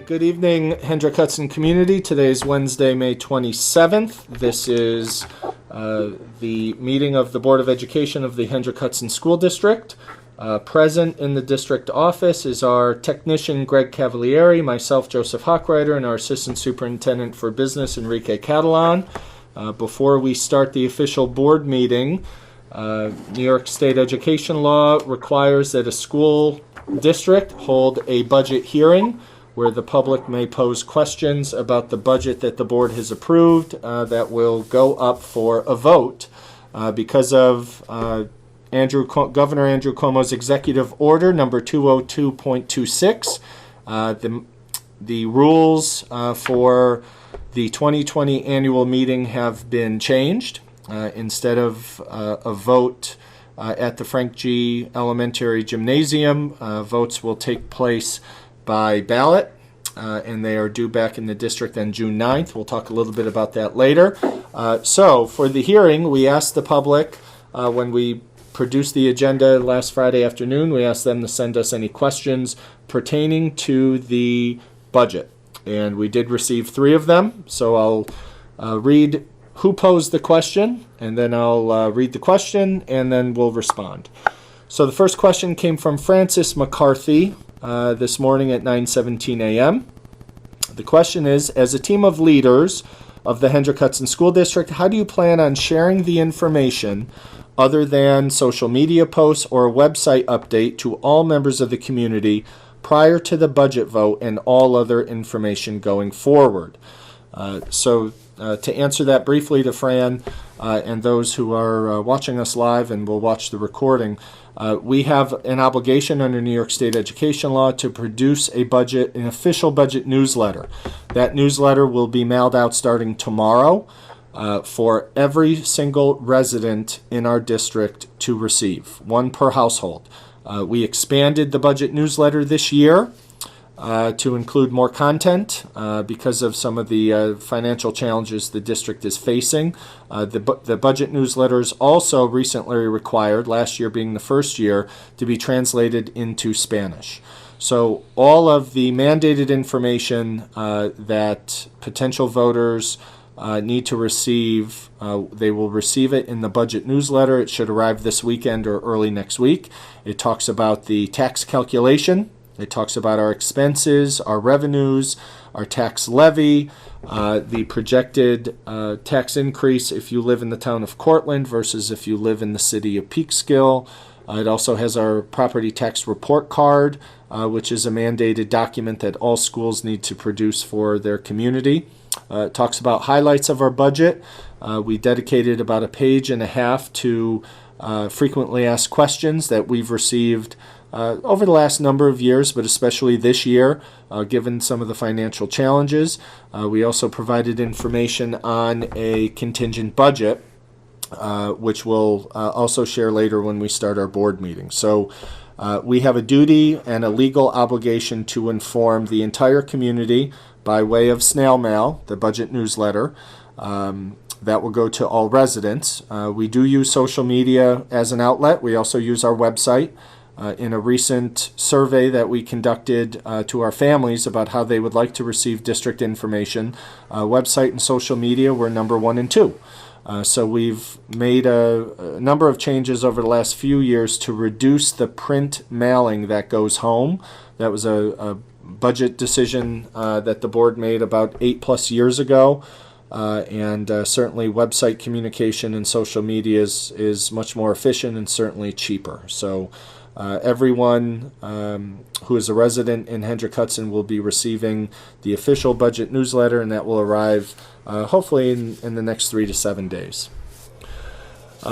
good evening, Hendrick Hudson community. Today is Wednesday, May 27th. This is the meeting of the Board of Education of the Hendrick Hudson School District. Present in the district office is our technician, Greg Cavalieri, myself, Joseph Hochreiter, and our Assistant Superintendent for Business, Enrique Catalan. Before we start the official board meeting, New York State education law requires that a school district hold a budget hearing where the public may pose questions about the budget that the board has approved that will go up for a vote. Because of Governor Andrew Cuomo's executive order number 202.26, the rules for the 2020 annual meeting have been changed. Instead of a vote at the Frank G. Elementary Gymnasium, votes will take place by ballot, and they are due back in the district on June 9th. We'll talk a little bit about that later. So for the hearing, we asked the public, when we produced the agenda last Friday afternoon, we asked them to send us any questions pertaining to the budget. And we did receive 3 of them, so I'll read who posed the question, and then I'll read the question, and then we'll respond. So the first question came from Francis McCarthy this morning at 9:17 a.m. The question is, as a team of leaders of the Hendrick Hudson School District, how do you plan on sharing the information other than social media posts or a website update to all members of the community prior to the budget vote and all other information going forward? To answer that briefly to Fran and those who are watching us live and will watch the recording, we have an obligation under New York State education law to produce an official budget newsletter. That newsletter will be mailed out starting tomorrow for every single resident in our district to receive, 1 per household. We expanded the budget newsletter this year to include more content because of some of the financial challenges the district is facing. The budget newsletter is also recently required, last year being the first year, to be translated into Spanish. So all of the mandated information that potential voters need to receive, they will receive it in the budget newsletter. It should arrive this weekend or early next week. It talks about the tax calculation. It talks about our expenses, our revenues, our tax levy, the projected tax increase if you live in the town of Cortland versus if you live in the city of Peekskill. It also has our property tax report card, which is a mandated document that all schools need to produce for their community. It talks about highlights of our budget. We dedicated about 1.5 pages to frequently asked questions that we've received over the last number of years, but especially this year, given some of the financial challenges. We also provided information on a contingent budget, which we'll also share later when we start our board meeting. So we have a duty and a legal obligation to inform the entire community by way of snail mail, the budget newsletter. That will go to all residents. We do use social media as an outlet. We also use our website. In a recent survey that we conducted to our families about how they would like to receive district information, website and social media were number 1 and 2. So we've made a number of changes over the last few years to reduce the print mailing that goes home. That was a budget decision that the board made about 8+ years ago. And certainly website communication and social media is much more efficient and certainly cheaper. So everyone who is a resident in Hendrick Hudson will be receiving the official budget newsletter, and that will arrive hopefully in the next 3 to 7 days.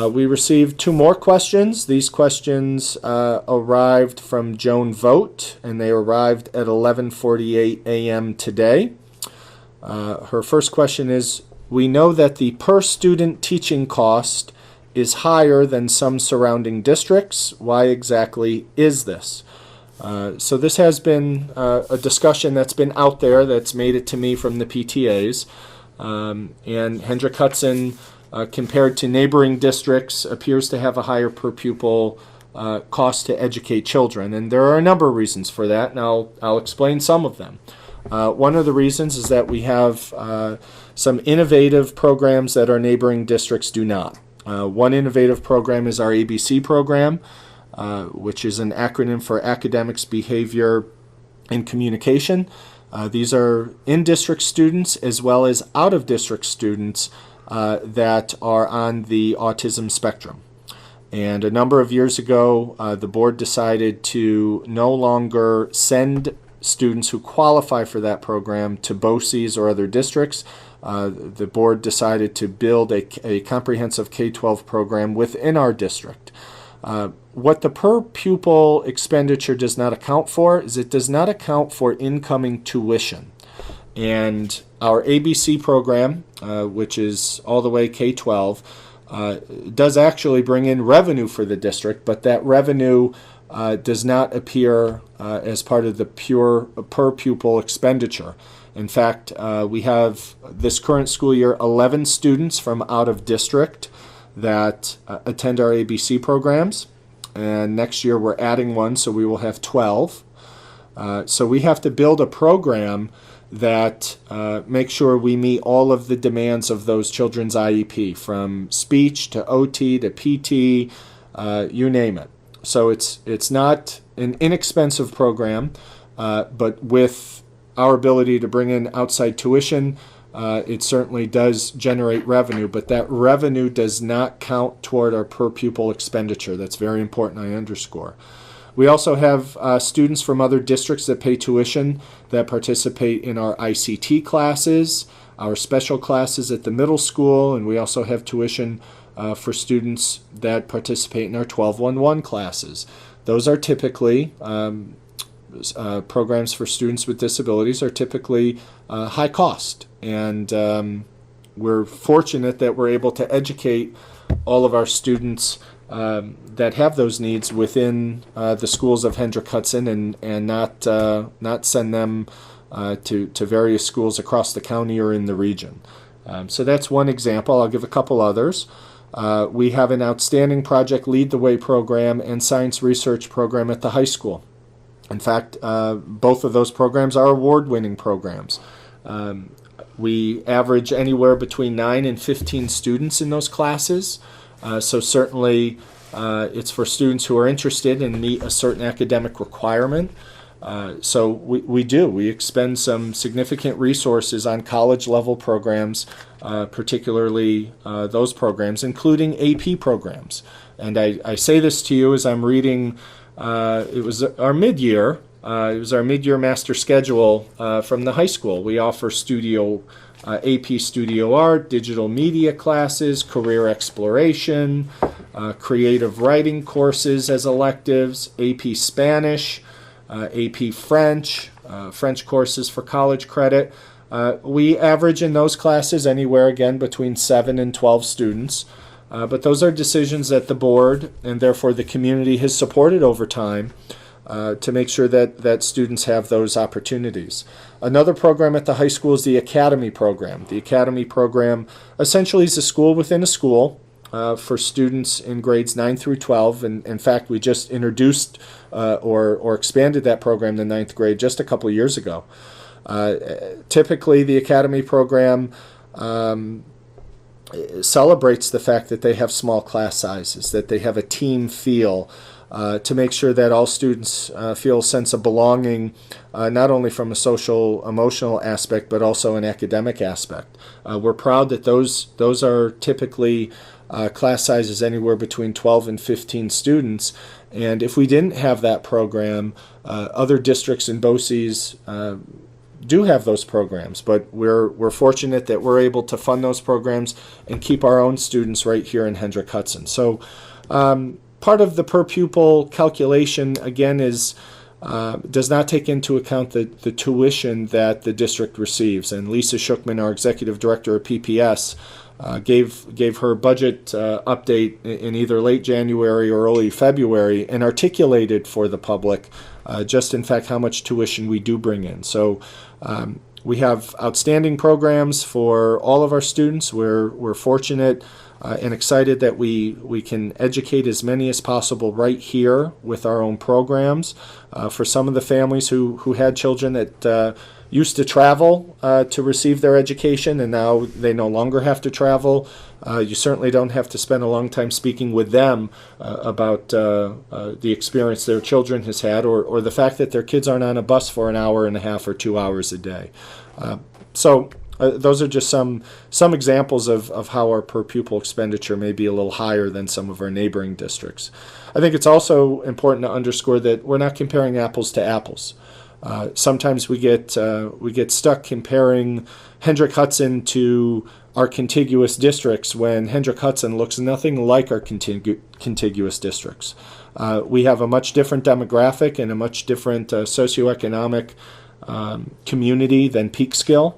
We received 2 more questions. These questions arrived from Joan Vogt, and they arrived at 11:48 a.m. today. Her first question is, we know that the per student teaching cost is higher than some surrounding districts. Why exactly is this? So this has been a discussion that's been out there that's made it to me from the PTAs. And Hendrick Hudson, compared to neighboring districts, appears to have a higher per pupil cost to educate children. And there are a number of reasons for that, and I'll explain some of them. One of the reasons is that we have some innovative programs that our neighboring districts do not. One innovative program is our ABC program, which is an acronym for Academics, Behavior, and Communication. These are in-district students as well as out-of-district students that are on the autism spectrum. And a number of years ago, the board decided to no longer send students who qualify for that program to BOCES or other districts. The board decided to build a comprehensive K-12 program within our district. What the per pupil expenditure does not account for is it does not account for incoming tuition. And our ABC program, which is all the way K-12, does actually bring in revenue for the district, but that revenue does not appear as part of the pure per pupil expenditure. In fact, we have this current school year 11 students from out of district that attend our ABC programs, and next year we're adding one, so we will have 12. So we have to build a program that make sure we meet all of the demands of those children's IEP, from speech to OT to PT, you name it. So it's not an inexpensive program, but with our ability to bring in outside tuition, it certainly does generate revenue, but that revenue does not count toward our per pupil expenditure. That's very important, I underscore. We also have students from other districts that pay tuition that participate in our ICT classes, our special classes at the middle school, and we also have tuition for students that participate in our 1211 classes. Those are typically, programs for students with disabilities are typically high cost, and we're fortunate that we're able to educate all of our students that have those needs within the schools of Hendrick Hudson, and not send them to various schools across the county or in the region. So that's one example. I'll give a couple others. We have an outstanding Project Lead the Way program and science research program at the high school. In fact, both of those programs are award-winning programs. We average anywhere between 9 and 15 students in those classes. So certainly it's for students who are interested and meet a certain academic requirement. So we expend some significant resources on college level programs, particularly those programs, including AP programs. And I say this to you as I'm reading, it was our mid-year master schedule from the high school. We offer AP Studio Art, digital media classes, career exploration, creative writing courses as electives, AP Spanish, AP French, French courses for college credit. We average in those classes anywhere, again, between 7 and 12 students. But those are decisions that the board and therefore the community has supported over time to make sure that students have those opportunities. Another program at the high school is the Academy program. The Academy program essentially is a school within a school for students in grades 9 through 12. And in fact, we just introduced or expanded that program to 9th grade just a couple of years ago. Typically, the Academy program celebrates the fact that they have small class sizes, that they have a team feel, to make sure that all students feel a sense of belonging, not only from a social, emotional aspect, but also an academic aspect. We're proud that those are typically class sizes anywhere between 12 and 15 students. And if we didn't have that program, other districts in BOCES do have those programs, but we're fortunate that we're able to fund those programs and keep our own students right here in Hendrick Hudson. So part of the per pupil calculation, again, is does not take into account the tuition that the district receives. And Lisa Shookman, our executive director of PPS, gave her budget update in either late January or early February and articulated for the public just in fact how much tuition we do bring in. So we have outstanding programs for all of our students. We're fortunate and excited that we can educate as many as possible right here with our own programs. For some of the families who had children that used to travel to receive their education, and now they no longer have to travel. You certainly don't have to spend a long time speaking with them about the experience their children has had, or the fact that their kids aren't on a bus for an hour and a half or 2 hours a day. So those are just some examples of how our per pupil expenditure may be a little higher than some of our neighboring districts. I think it's also important to underscore that we're not comparing apples to apples. Sometimes we get stuck comparing Hendrick Hudson to our contiguous districts when Hendrick Hudson looks nothing like our contiguous districts. We have a much different demographic and a much different socioeconomic community than Peekskill.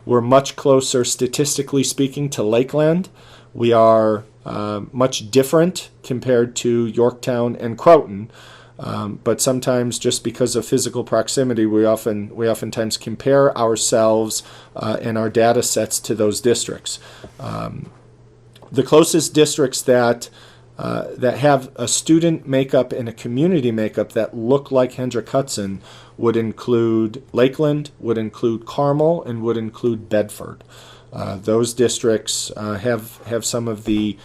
We're much closer, statistically speaking, to Lakeland. We are much different compared to Yorktown and Croton. But sometimes, just because of physical proximity, we oftentimes compare ourselves and our data sets to those districts. The closest districts that have a student makeup and a community makeup that look like Hendrick Hudson would include Lakeland, would include Carmel, and would include Bedford. Those districts have some of the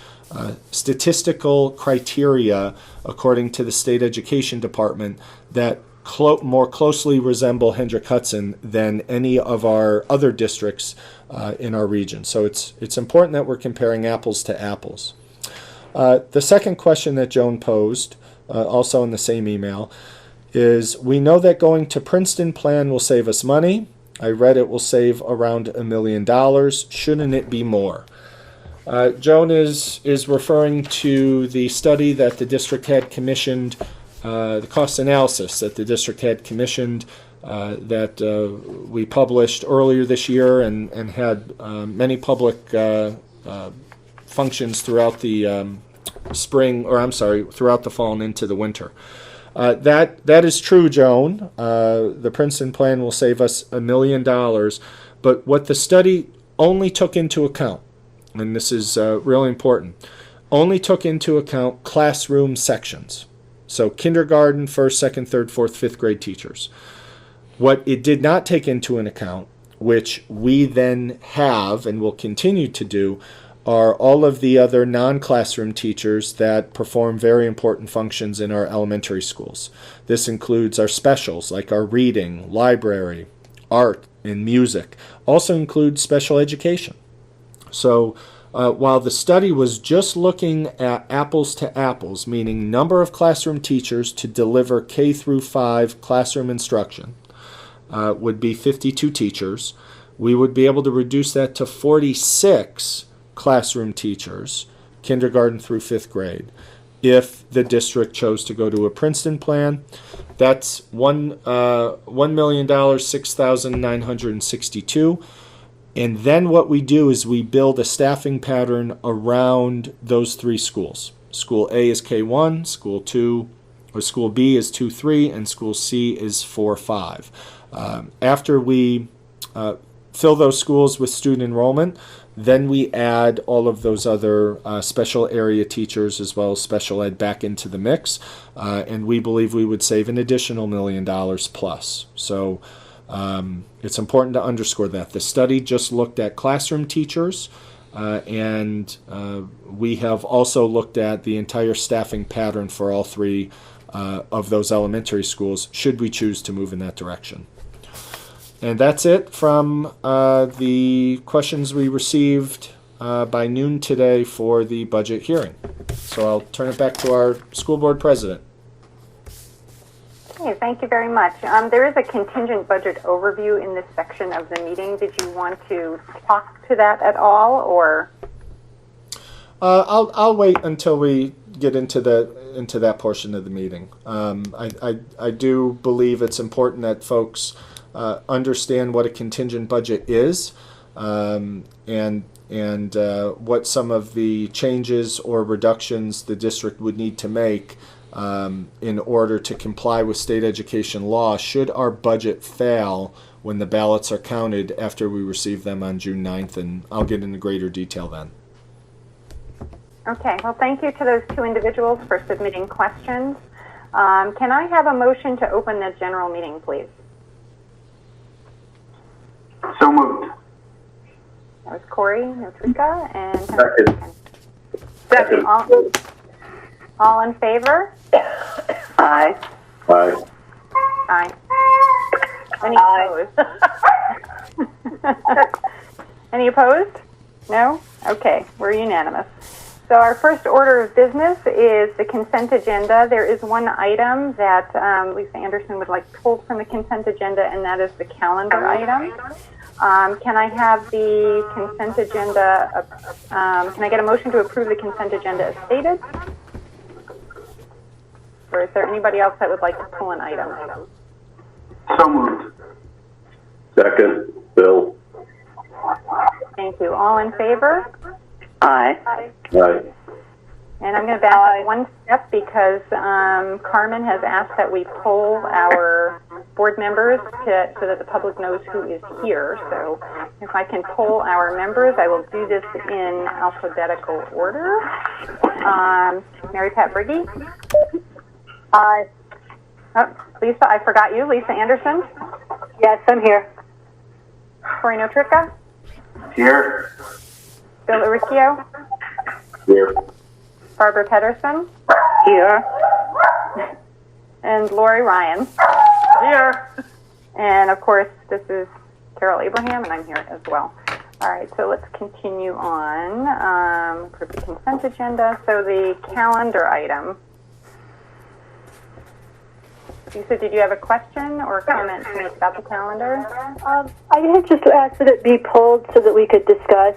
statistical criteria, according to the state education department, that more closely resemble Hendrick Hudson than any of our other districts in our region. So it's important that we're comparing apples to apples. The second question that Joan posed, also in the same email, is we know that going to Princeton plan will save us money. I read it will save around $1 million. Shouldn't it be more? Joan is referring to the study that the district had commissioned, the cost analysis that the district had commissioned that we published earlier this year and had many public functions throughout the throughout the fall and into the winter. That is true, Joan. The Princeton plan will save us $1 million, but what the study only took into account, and this is really important, only took into account classroom sections. So kindergarten, first, second, third, fourth, fifth grade teachers. What it did not take into an account, which we then have and will continue to do, are all of the other non-classroom teachers that perform very important functions in our elementary schools. This includes our specials, like our reading, library, art, and music. Also includes special education. So while the study was just looking at apples to apples, meaning number of classroom teachers to deliver K through 5 classroom instruction would be 52 teachers, we would be able to reduce that to 46 classroom teachers, kindergarten through 5th grade, if the district chose to go to a Princeton plan. That's $1,006,962. And then what we do is we build a staffing pattern around those three schools. School A is K1, School B is 2-3, and School C is 4-5. After we fill those schools with student enrollment, then we add all of those other special area teachers as well as special ed back into the mix, and we believe we would save an additional $1 million plus. So it's important to underscore that. The study just looked at classroom teachers, and we have also looked at the entire staffing pattern for all three of those elementary schools, should we choose to move in that direction. And that's it from the questions we received by noon today for the budget hearing. So I'll turn it back to our school board president. Okay, thank you very much. There is a contingent budget overview in this section of the meeting. Did you want to talk to that at all, or? I'll wait until we get into that portion of the meeting. I do believe it's important that folks understand what a contingent budget is, and what some of the changes or reductions the district would need to make in order to comply with state education law should our budget fail when the ballots are counted after we receive them on June 9th, and I'll get into greater detail then. Okay, well, thank you to those two individuals for submitting questions. Can I have a motion to open the general meeting, please? So moved. That was Corey, Notrika, and Second. Second. All in favor? Aye. Aye. Aye. Any Aye. opposed? Any opposed? No? Okay, we're unanimous. So our first order of business is the consent agenda. There is one item that Lisa Anderson would like pulled from the consent agenda, and that is the calendar item. Can I have the consent agenda, can I get a motion to approve the consent agenda as stated? Or is there anybody else that would like to pull an item? So moved. Second, Bill. Thank you. All in favor? Aye. Aye. And I'm going to back up one step because Carmen has asked that we poll our board members so that the public knows who is here. So if I can poll our members, I will do this in alphabetical order. Mary Pat Briggy? Aye. Oh, Lisa, I forgot you. Lisa Anderson? Yes, I'm here. Corey Notrika? Here. Bill Uricchio? Here. Barbara Pedersen? Here. And Lori Ryan? Here. And of course, this is Carol Abraham, and I'm here as well. All right, so let's continue on for the consent agenda. So the calendar item. Lisa, did you have a question or comment to make about the calendar? I had just asked that it be pulled so that we could discuss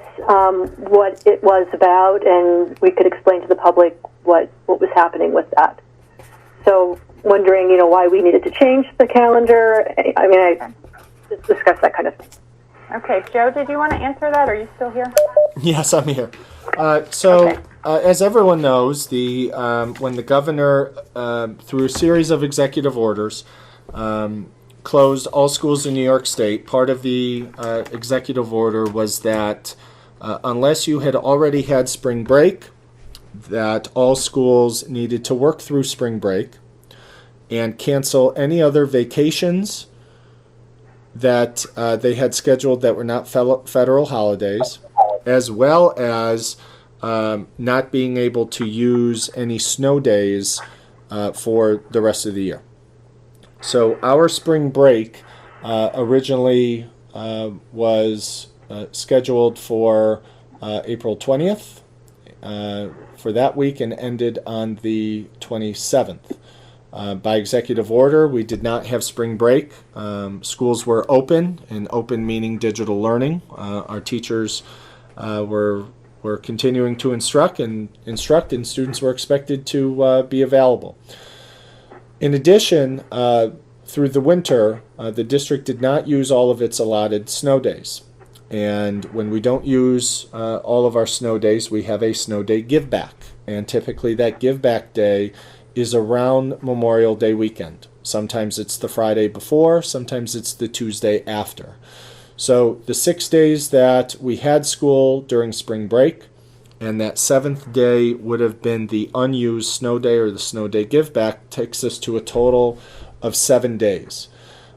what it was about and we could explain to the public what was happening with that. So wondering, why we needed to change the calendar. I mean, I just discussed that kind of thing. Okay, Joe, did you want to answer that? Are you still here? Yes, I'm here. Okay. As everyone knows, when the governor, through a series of executive orders, closed all schools in New York State, part of the executive order was that unless you had already had spring break, that all schools needed to work through spring break and cancel any other vacations that they had scheduled that were not federal holidays, as well as not being able to use any snow days for the rest of the year. So our spring break originally was scheduled for April 20th for that week and ended on the 27th. By executive order, we did not have spring break. Schools were open, and open meaning digital learning. Our teachers were continuing to instruct, and students were expected to be available. In addition, through the winter, the district did not use all of its allotted snow days. And when we don't use all of our snow days, we have a snow day give back. And typically that give back day is around Memorial Day weekend. Sometimes it's the Friday before, sometimes it's the Tuesday after. So the 6 days that we had school during spring break, and that 7th day would have been the unused snow day or the snow day give back, takes us to a total of 7 days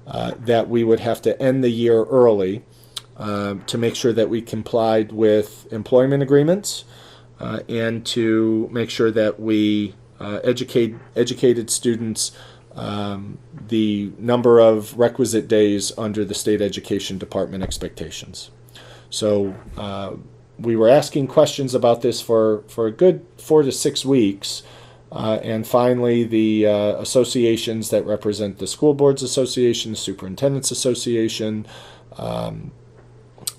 that we would have to end the year early to make sure that we complied with employment agreements and to make sure that we educated students the number of requisite days under the state education department expectations. So we were asking questions about this for a good 4 to 6 weeks, and finally the associations that represent the School Boards Association, the Superintendents Association,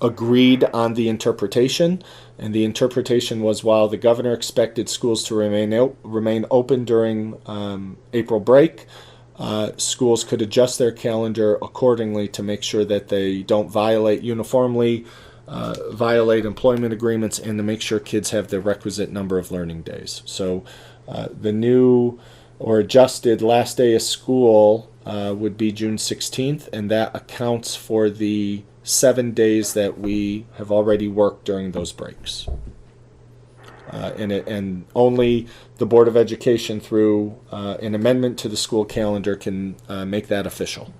agreed on the interpretation, and the interpretation was while the governor expected schools to remain open during April break, schools could adjust their calendar accordingly to make sure that they don't uniformly violate employment agreements, and to make sure kids have the requisite number of learning days. So the new or adjusted last day of school would be June 16th, and that accounts for the 7 days that we have already worked during those breaks. And only the Board of Education, through an amendment to the school calendar, can make that official.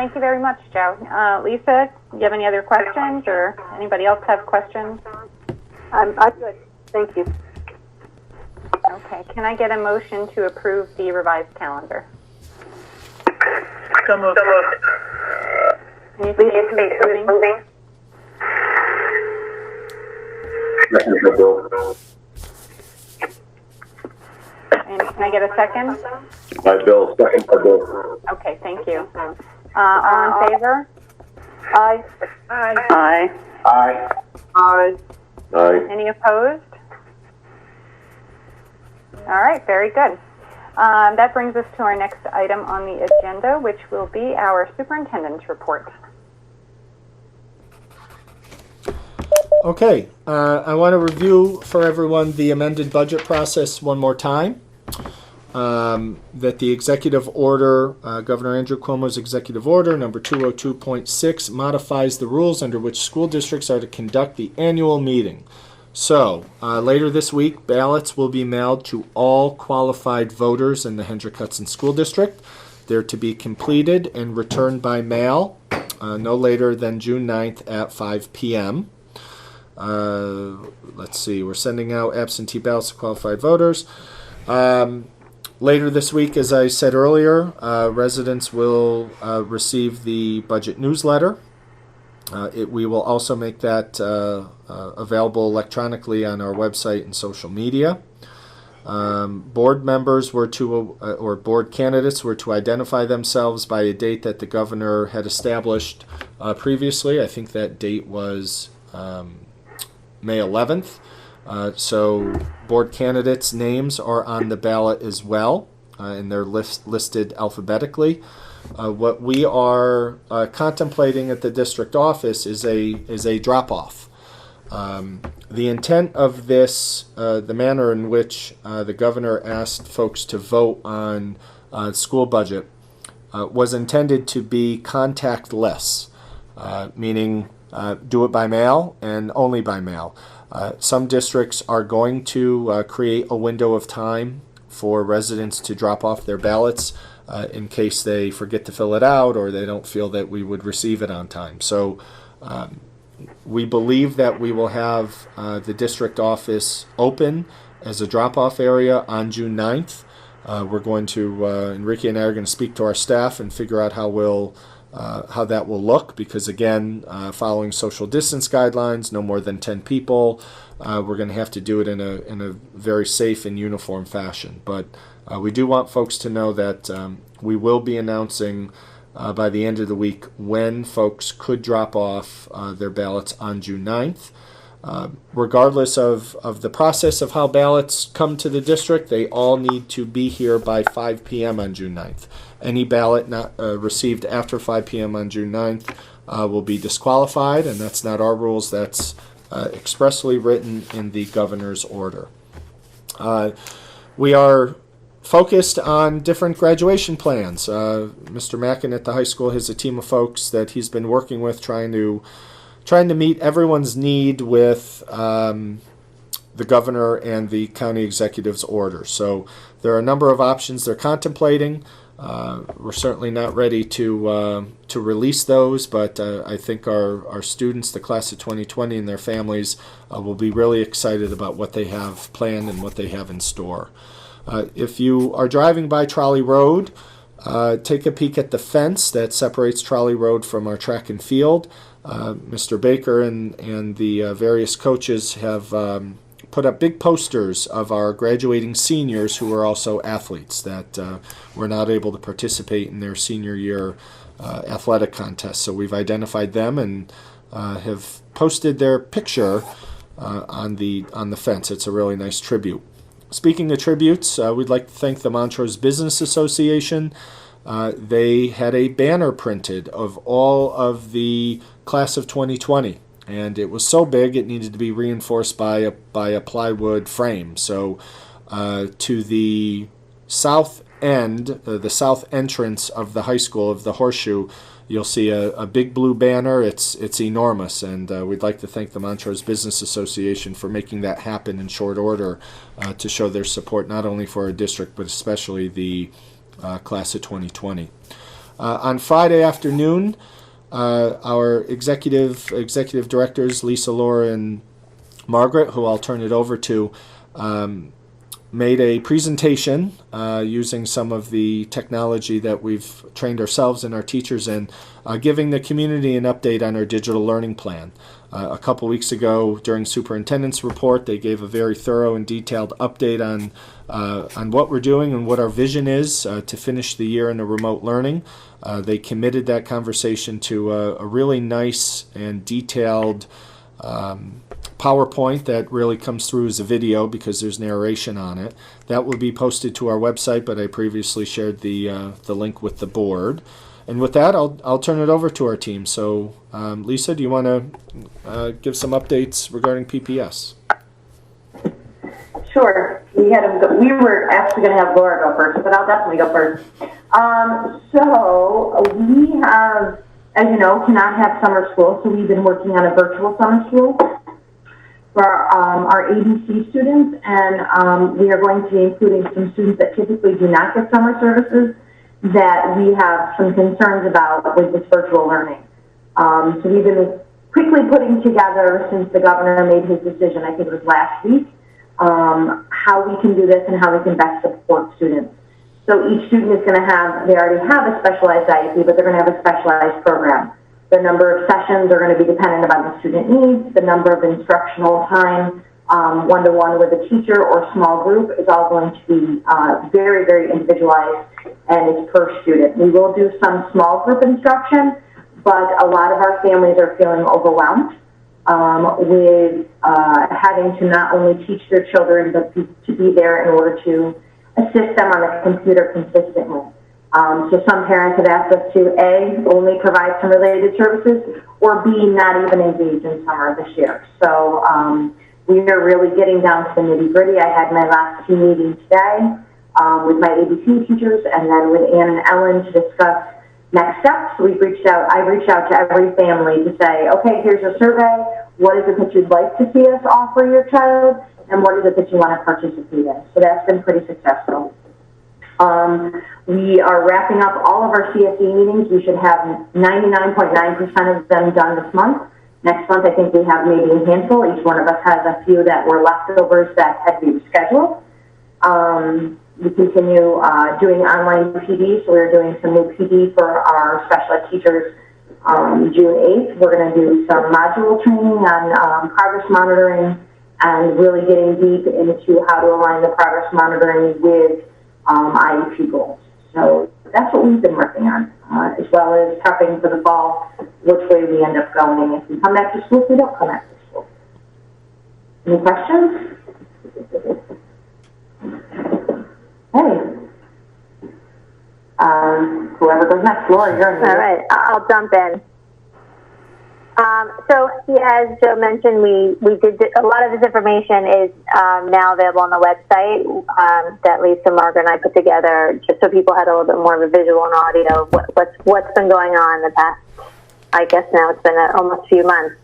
Thank you very much, Joe. Lisa, do you have any other questions, or anybody else have questions? I'm good. Thank you. Okay, can I get a motion to approve the revised calendar? So moved. Can you say who's moving? Second for Bill. And can I get a second? Aye, Bill. Second for Bill. Okay, thank you. All in favor? Aye. Aye. Aye. Aye. Aye. Any opposed? All right, very good. That brings us to our next item on the agenda, which will be our Superintendent's Report. Okay, I want to review for everyone the amended budget process one more time. That the executive order, Governor Andrew Cuomo's executive order number 202.6, modifies the rules under which school districts are to conduct the annual meeting. So, later this week, ballots will be mailed to all qualified voters in the Hendrick-Hudson School District. They're to be completed and returned by mail no later than June 9th at 5 p.m. Let's see, we're sending out absentee ballots to qualified voters. Later this week, as I said earlier, residents will receive the budget newsletter. We will also make that available electronically on our website and social media. Board members were to, or board candidates were to identify themselves by a date that the governor had established previously. I think that date was May 11th. So board candidates' names are on the ballot as well, and they're listed alphabetically. What we are contemplating at the district office is a drop-off. The intent of this, the manner in which the governor asked folks to vote on school budget, was intended to be contactless, meaning do it by mail and only by mail. Some districts are going to create a window of time for residents to drop off their ballots in case they forget to fill it out or they don't feel that we would receive it on time. So we believe that we will have the district office open as a drop-off area on June 9th. We're going to, Enrique and I are going to speak to our staff and figure out how that will look, because again, following social distance guidelines, no more than 10 people, we're going to have to do it in a very safe and uniform fashion. But we do want folks to know that we will be announcing by the end of the week when folks could drop off their ballots on June 9th. Regardless of the process of how ballots come to the district, they all need to be here by 5 p.m. on June 9th. Any ballot not received after 5 p.m. on June 9th will be disqualified, and that's not our rules. That's expressly written in the governor's order. We are focused on different graduation plans. Mr. Mackin at the high school has a team of folks that he's been working with trying to meet everyone's need with the governor and the county executive's order. So there are a number of options they're contemplating. We're certainly not ready to release those, but I think our students, the class of 2020 and their families, will be really excited about what they have planned and what they have in store. If you are driving by Trolley Road, take a peek at the fence that separates Trolley Road from our track and field. Mr. Baker and the various coaches have put up big posters of our graduating seniors who are also athletes that were not able to participate in their senior year athletic contest. So we've identified them and have posted their picture on the fence. It's a really nice tribute. Speaking of tributes, we'd like to thank the Montrose Business Association. They had a banner printed of all of the class of 2020. And it was so big it needed to be reinforced by a plywood frame. So to the south end, the south entrance of the high school, of the Horseshoe, you'll see a big blue banner. It's enormous, and we'd like to thank the Montrose Business Association for making that happen in short order to show their support not only for our district but especially the class of 2020. On Friday afternoon, our executive directors, Lisa, Laura, and Margaret, who I'll turn it over to, made a presentation using some of the technology that we've trained ourselves and our teachers in, giving the community an update on our digital learning plan. A couple weeks ago during Superintendents Report, they gave a very thorough and detailed update on what we're doing and what our vision is to finish the year in a remote learning. They committed that conversation to a really nice and detailed PowerPoint that really comes through as a video because there's narration on it. That will be posted to our website, but I previously shared the link with the board. And with that, I'll turn it over to our team. So, Lisa, do you want to give some updates regarding PPS? Sure. We were actually going to have Laura go first, but I'll definitely go first. So we have, as you know, cannot have summer school, so we've been working on a virtual summer school for our ABC students, and we are going to be including some students that typically do not get summer services that we have some concerns about with this virtual learning. So we've been quickly putting together, since the governor made his decision, I think it was last week, how we can do this and how we can best support students. So each student is going to have, they already have a specialized IEP, but they're going to have a specialized program. The number of sessions are going to be dependent upon the student needs. The number of instructional time, one-to-one with a teacher or small group, is all going to be very, very individualized, and it's per student. We will do some small group instruction, but a lot of our families are feeling overwhelmed with having to not only teach their children, but to be there in order to assist them on the computer consistently. So some parents have asked us to, A, only provide some related services, or B, not even engage in summer this year. So we are really getting down to the nitty-gritty. I had my last team meeting today with my ABC teachers, and then with Ann and Ellen to discuss next steps. I've reached out to every family to say, okay, here's a survey. What is it that you'd like to see us offer your child? And what is it that you want to participate in? So that's been pretty successful. We are wrapping up all of our CSE meetings. We should have 99.9% of them done this month. Next month, I think we have maybe a handful. Each one of us has a few that were leftovers that had to be rescheduled. We continue doing online PD, so we're doing some new PD for our special ed teachers June 8th. We're going to do some module training on progress monitoring and really getting deep into how to align the progress monitoring with IEP goals. So that's what we've been working on, as well as prepping for the fall, which way we end up going. If we come back to school, if we don't come back to school. Any questions? Hey. Whoever goes next, Laura, you're on. All right, I'll jump in. So, yeah, as Joe mentioned, we did a lot of this information is now available on the website that Lisa, Margaret, and I put together, just so people had a little bit more of a visual and audio of what's been going on in the past. I guess now it's been almost a few months.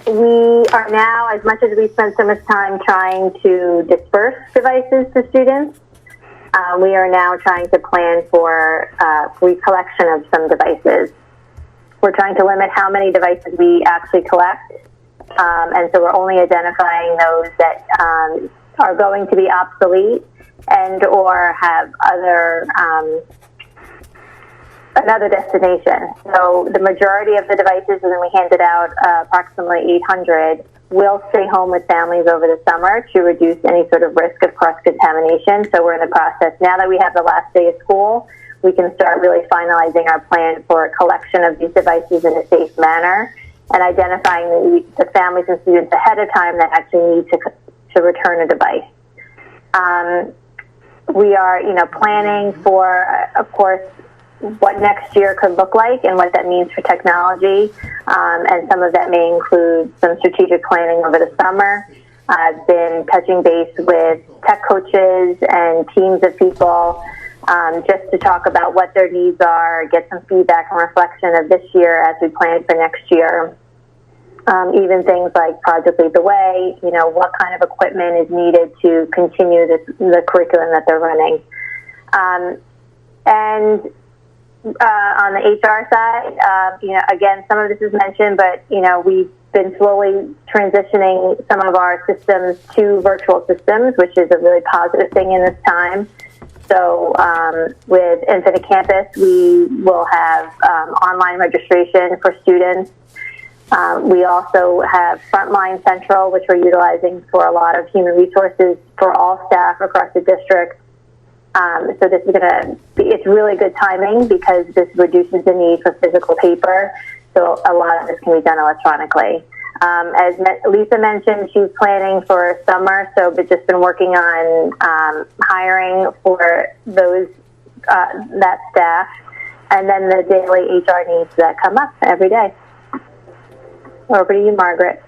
We are now, as much as we spent so much time trying to disperse devices to students, we are now trying to plan for recollection of some devices. We're trying to limit how many devices we actually collect, and so we're only identifying those that are going to be obsolete and or have another destination. So the majority of the devices, and we handed out approximately 800, will stay home with families over the summer to reduce any sort of risk of cross-contamination. So we're in the process. Now that we have the last day of school, we can start really finalizing our plan for a collection of these devices in a safe manner and identifying the families and students ahead of time that actually need to return a device. We are, planning for, of course, what next year could look like and what that means for technology. And some of that may include some strategic planning over the summer. I've been touching base with tech coaches and teams of people just to talk about what their needs are, get some feedback and reflection of this year as we plan for next year. Even things like Project Lead the Way, what kind of equipment is needed to continue the curriculum that they're running. And on the HR side, again, some of this is mentioned, but, we've been slowly transitioning some of our systems to virtual systems, which is a really positive thing in this time. So with Infinite Campus, we will have online registration for students. We also have Frontline Central, which we're utilizing for a lot of human resources for all staff across the district. So this is it's really good timing because this reduces the need for physical paper. So a lot of this can be done electronically. As Lisa mentioned, she's planning for summer, so we've just been working on hiring for those that staff, and then the daily HR needs that come up every day. Over to you, Margaret.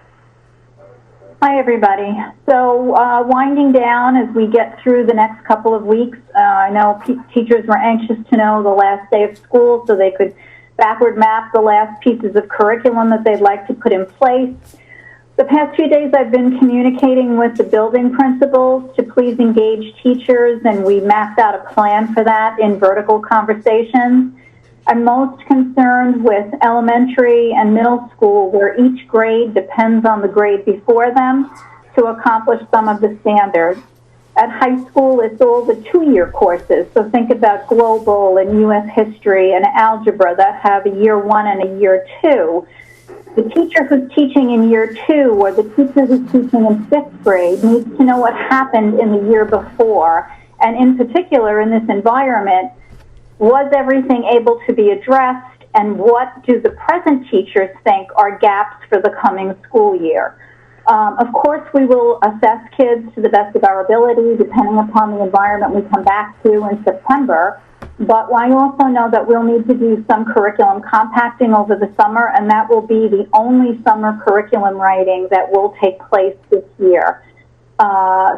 Hi, everybody. So winding down as we get through the next couple of weeks, I know teachers were anxious to know the last day of school so they could backward map the last pieces of curriculum that they'd like to put in place. The past few days I've been communicating with the building principals to please engage teachers, and we mapped out a plan for that in vertical conversations. I'm most concerned with elementary and middle school, where each grade depends on the grade before them to accomplish some of the standards. At high school, it's all the 2-year courses, so think about global and U.S. history and algebra that have a year 1 and a year 2. The teacher who's teaching in year 2 or the teacher who's teaching in 5th grade needs to know what happened in the year before, and in particular in this environment, was everything able to be addressed, and what do the present teachers think are gaps for the coming school year? Of course, we will assess kids to the best of our ability, depending upon the environment we come back to in September. But I also know that we'll need to do some curriculum compacting over the summer, and that will be the only summer curriculum writing that will take place this year.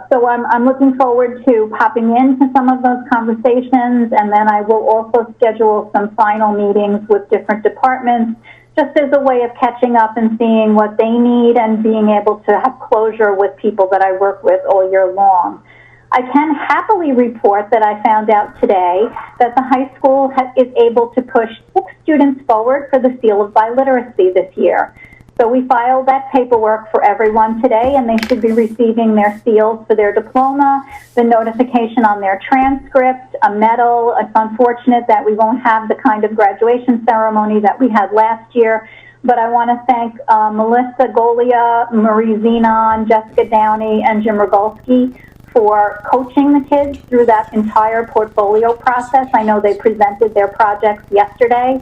So I'm looking forward to popping into some of those conversations, and then I will also schedule some final meetings with different departments, just as a way of catching up and seeing what they need and being able to have closure with people that I work with all year long. I can happily report that I found out today that the high school is able to push 6 students forward for the seal of biliteracy this year. So we filed that paperwork for everyone today, and they should be receiving their seals for their diploma, the notification on their transcript, a medal. It's unfortunate that we won't have the kind of graduation ceremony that we had last year, but I want to thank Melissa Golia, Marie Zenon, Jessica Downey, and Jim Rogalski for coaching the kids through that entire portfolio process. I know they presented their projects yesterday.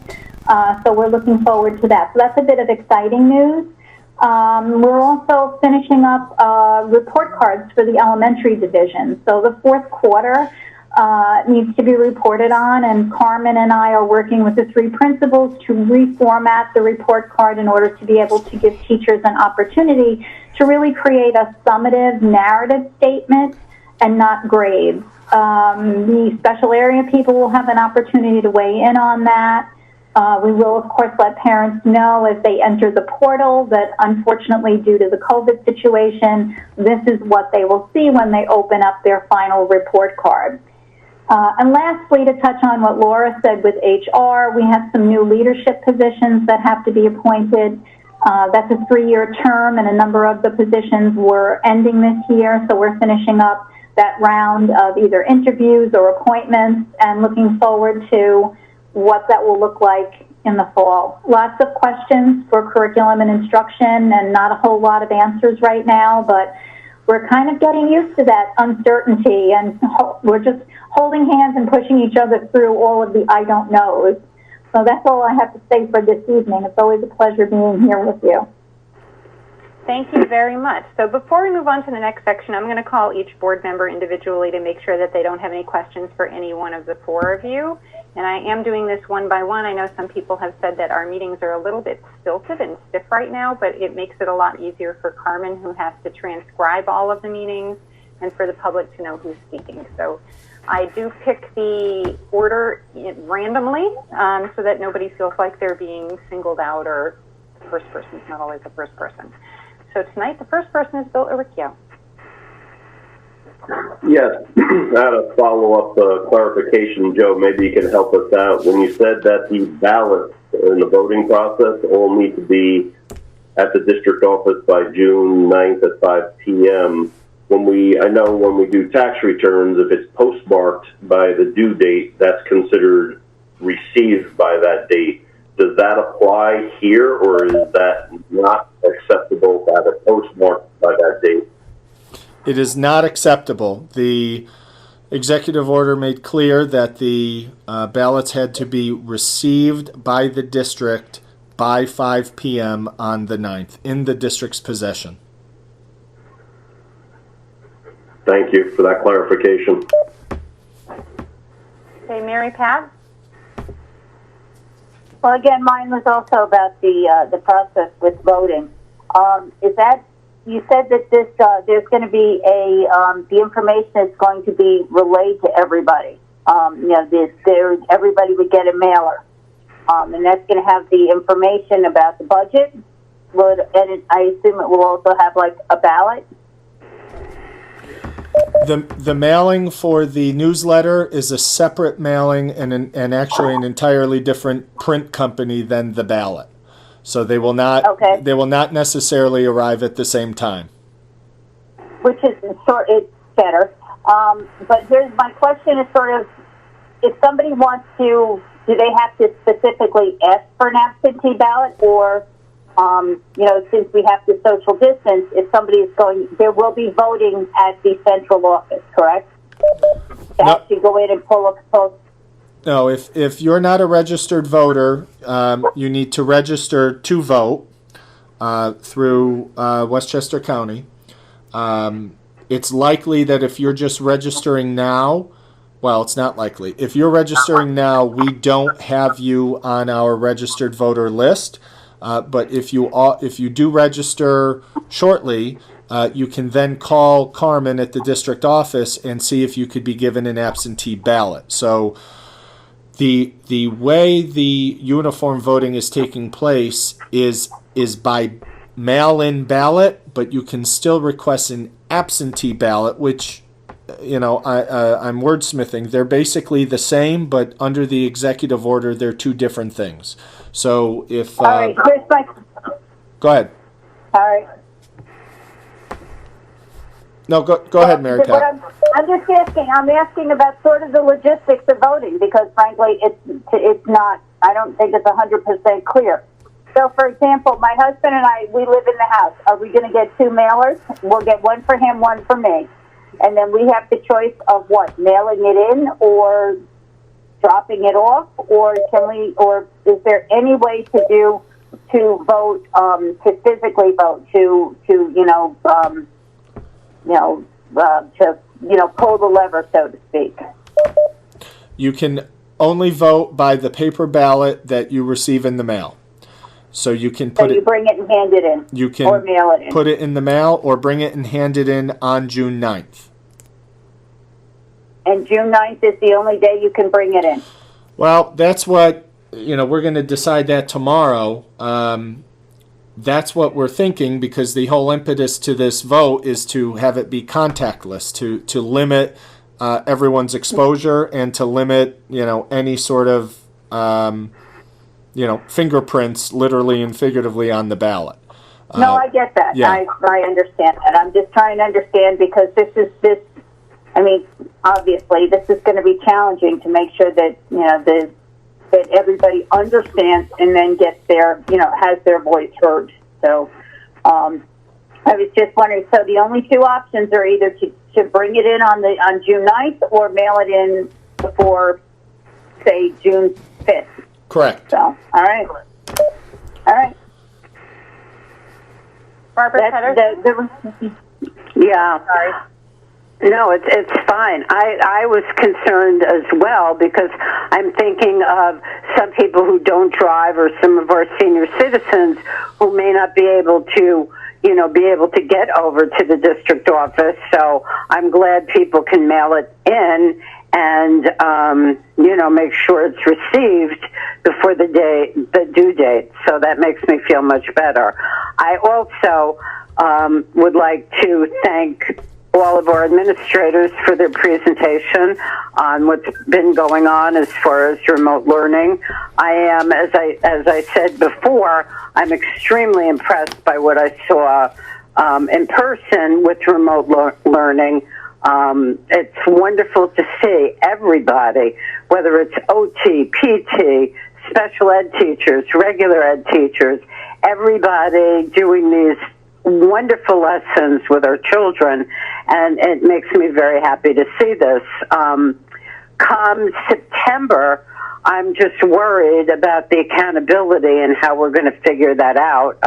So we're looking forward to that. So that's a bit of exciting news. We're also finishing up report cards for the elementary division. So the 4th quarter needs to be reported on, and Carmen and I are working with the 3 principals to reformat the report card in order to be able to give teachers an opportunity to really create a summative narrative statement and not grades. The special area people will have an opportunity to weigh in on that. We will, of course, let parents know as they enter the portal that, unfortunately, due to the COVID situation, this is what they will see when they open up their final report card. And lastly, to touch on what Laura said with HR, we have some new leadership positions that have to be appointed. That's a 3-year term, and a number of the positions were ending this year, so we're finishing up that round of either interviews or appointments and looking forward to what that will look like in the fall. Lots of questions for curriculum and instruction, and not a whole lot of answers right now, but we're kind of getting used to that uncertainty, and we're just holding hands and pushing each other through all of the I don't knows. So that's all I have to say for this evening. It's always a pleasure being here with you. Thank you very much. So before we move on to the next section, I'm going to call each board member individually to make sure that they don't have any questions for any one of the 4 of you. And I am doing this one by one. I know some people have said that our meetings are a little bit stilted and stiff right now, but it makes it a lot easier for Carmen, who has to transcribe all of the meetings, and for the public to know who's speaking. So I do pick the order randomly so that nobody feels like they're being singled out, or the first person is not always the first person. So tonight, the first person is Bill Uricchio. Yes, I had a follow-up clarification, Joe. Maybe you can help us out. When you said that the ballots in the voting process all need to be at the district office by June 9th at 5 p.m., I know when we do tax returns, if it's postmarked by the due date, that's considered received by that date. Does that apply here, or is that not acceptable to have it postmarked by that date? It is not acceptable. The executive order made clear that the ballots had to be received by the district by 5 p.m. on the 9th in the district's possession. Thank you for that clarification. Okay, Mary Pat? Well, again, mine was also about the process with voting. Is that, you said that this there's going to be the information is going to be relayed to everybody. Everybody would get a mailer, and that's going to have the information about the budget. I assume it will also have like a ballot. The mailing for the newsletter is a separate mailing and actually an entirely different print company than the ballot. So they will not necessarily arrive at the same time. Which is it's better. But here's my question: is sort of, if somebody wants to, do they have to specifically ask for an absentee ballot, or since we have to social distance, if somebody is going, there will be voting at the central office, correct? To actually go in and pull a post. No, if you're not a registered voter, you need to register to vote through Westchester County. It's likely that if you're just registering now, well, it's not likely. If you're registering now, we don't have you on our registered voter list. But if you do register shortly, you can then call Carmen at the district office and see if you could be given an absentee ballot. So the way the uniform voting is taking place is by mail-in ballot, but you can still request an absentee ballot, which, I'm wordsmithing. They're basically the same, but under the executive order, they're two different things. So if... All right, here's my... Go ahead. All right. No, go ahead, Mary Pat. I'm just asking. I'm asking about sort of the logistics of voting because, frankly, it's not. I don't think it's 100% clear. So, for example, my husband and I, we live in the house. Are we going to get two mailers? We'll get one for him, one for me, and then we have the choice of what, mailing it in or dropping it off, or can we? Or is there any way to vote, to physically vote, to pull the lever, so to speak? You can only vote by the paper ballot that you receive in the mail. So you can put you bring it and hand it in. You can or mail it in. Put it in the mail or bring it and hand it in on June 9th. And June 9th is the only day you can bring it in. Well, that's what, we're going to decide that tomorrow. That's what we're thinking, because the whole impetus to this vote is to have it be contactless, to limit everyone's exposure and to limit, any sort of, fingerprints, literally and figuratively, on the ballot. No, I get that. Yeah. I understand that. I'm just trying to understand because obviously this is going to be challenging to make sure that, that everybody understands and then gets has their voice heard. So I was just wondering, so the only two options are either to bring it in on June 9th or mail it in before, say, June 5th. Correct. So, all right. Barbara Petter? Yeah. Sorry. No, it's fine. I was concerned as well because I'm thinking of some people who don't drive or some of our senior citizens who may not be able to, get over to the district office. So I'm glad people can mail it in and, make sure it's received before the due date. So that makes me feel much better. I also would like to thank all of our administrators for their presentation on what's been going on as far as remote learning. I am, as I said before, I'm extremely impressed by what I saw in person with remote learning. It's wonderful to see everybody, whether it's OT, PT, special ed teachers, regular ed teachers, everybody doing these wonderful lessons with our children, and it makes me very happy to see this. Come September, I'm just worried about the accountability and how we're going to figure that out,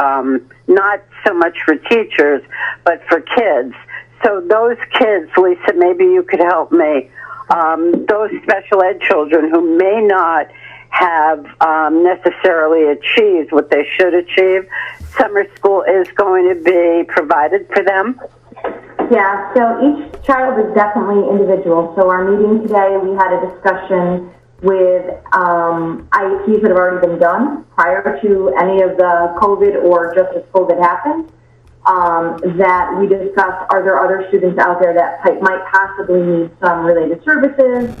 not so much for teachers, but for kids. So those kids, Lisa, maybe you could help me, those special ed children who may not have necessarily achieved what they should achieve, summer school is going to be provided for them? Yeah, so each child is definitely individual. So our meeting today, we had a discussion with IEPs that have already been done prior to any of the COVID or just as COVID happened. That we discussed, are there other students out there that might possibly need some related services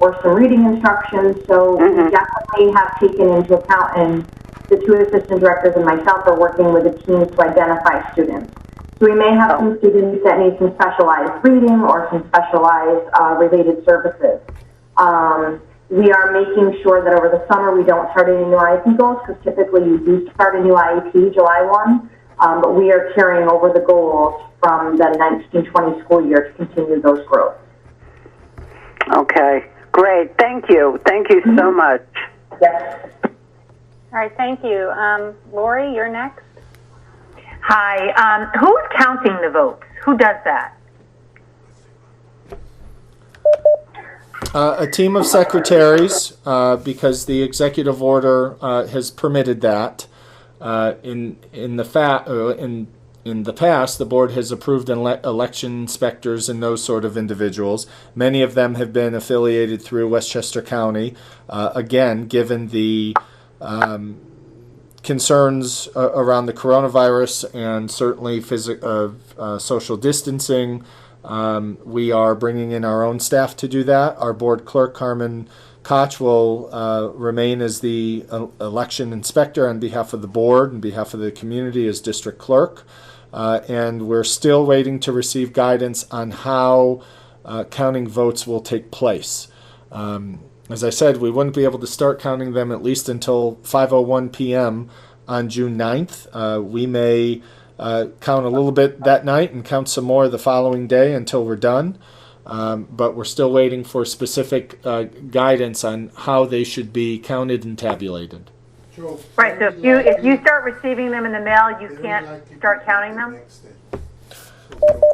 or some reading instructions? So we definitely have taken into account, and the two assistant directors and myself are working with the teams to identify students. So we may have some students that need some specialized reading or some specialized related services. We are making sure that over the summer we don't start any new IEP goals, because typically you do start a new IEP July 1. But we are carrying over the goals from the 1920 school year to continue those growth. Okay, great. Thank you. Thank you so much. Yes. All right, thank you. Lori, you're next. Hi. Who's counting the votes? Who does that? A team of secretaries, because the executive order has permitted that. In the past, the board has approved election inspectors and those sort of individuals. Many of them have been affiliated through Westchester County. Again, given the concerns around the coronavirus and certainly social distancing, we are bringing in our own staff to do that. Our board clerk, Carmen Koch, will remain as the election inspector on behalf of the board and behalf of the community as district clerk. And we're still waiting to receive guidance on how counting votes will take place. As I said, we wouldn't be able to start counting them at least until 5:01 p.m. on June 9th. We may count a little bit that night and count some more the following day until we're done. But we're still waiting for specific guidance on how they should be counted and tabulated. Right. So if you start receiving them in the mail, you can't start counting them?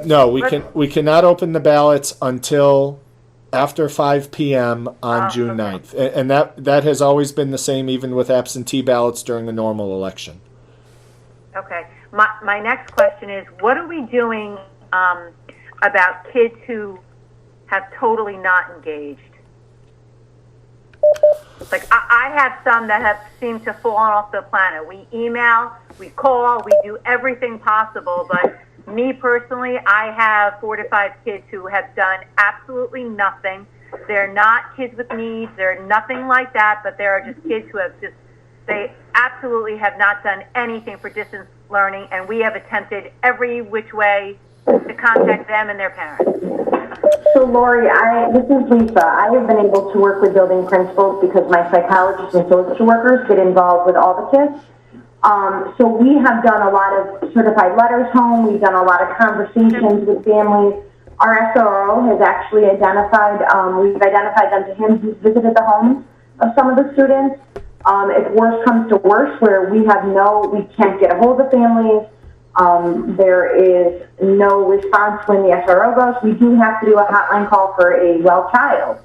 No, we cannot open the ballots until after 5 p.m. on June 9th. And that has always been the same even with absentee ballots during a normal election. Okay. My next question is, what are we doing about kids who have totally not engaged? Like, I have some that have seemed to fall off the planet. We email, we call, we do everything possible, but me personally, I have 4 to 5 kids who have done absolutely nothing. They're not kids with needs, they're nothing like that, but there are just kids who have they absolutely have not done anything for distance learning, and we have attempted every which way to contact them and their parents. So Lori, this is Lisa. I have been able to work with building principals because my psychologists and social workers get involved with all the kids. So we have done a lot of certified letters home. We've done a lot of conversations with families. Our SRO has actually identified, we've identified them to him. He's visited the homes of some of the students. If worse comes to worse, where we can't get a hold of families, there is no response when the SRO goes. We do have to do a hotline call for a well child.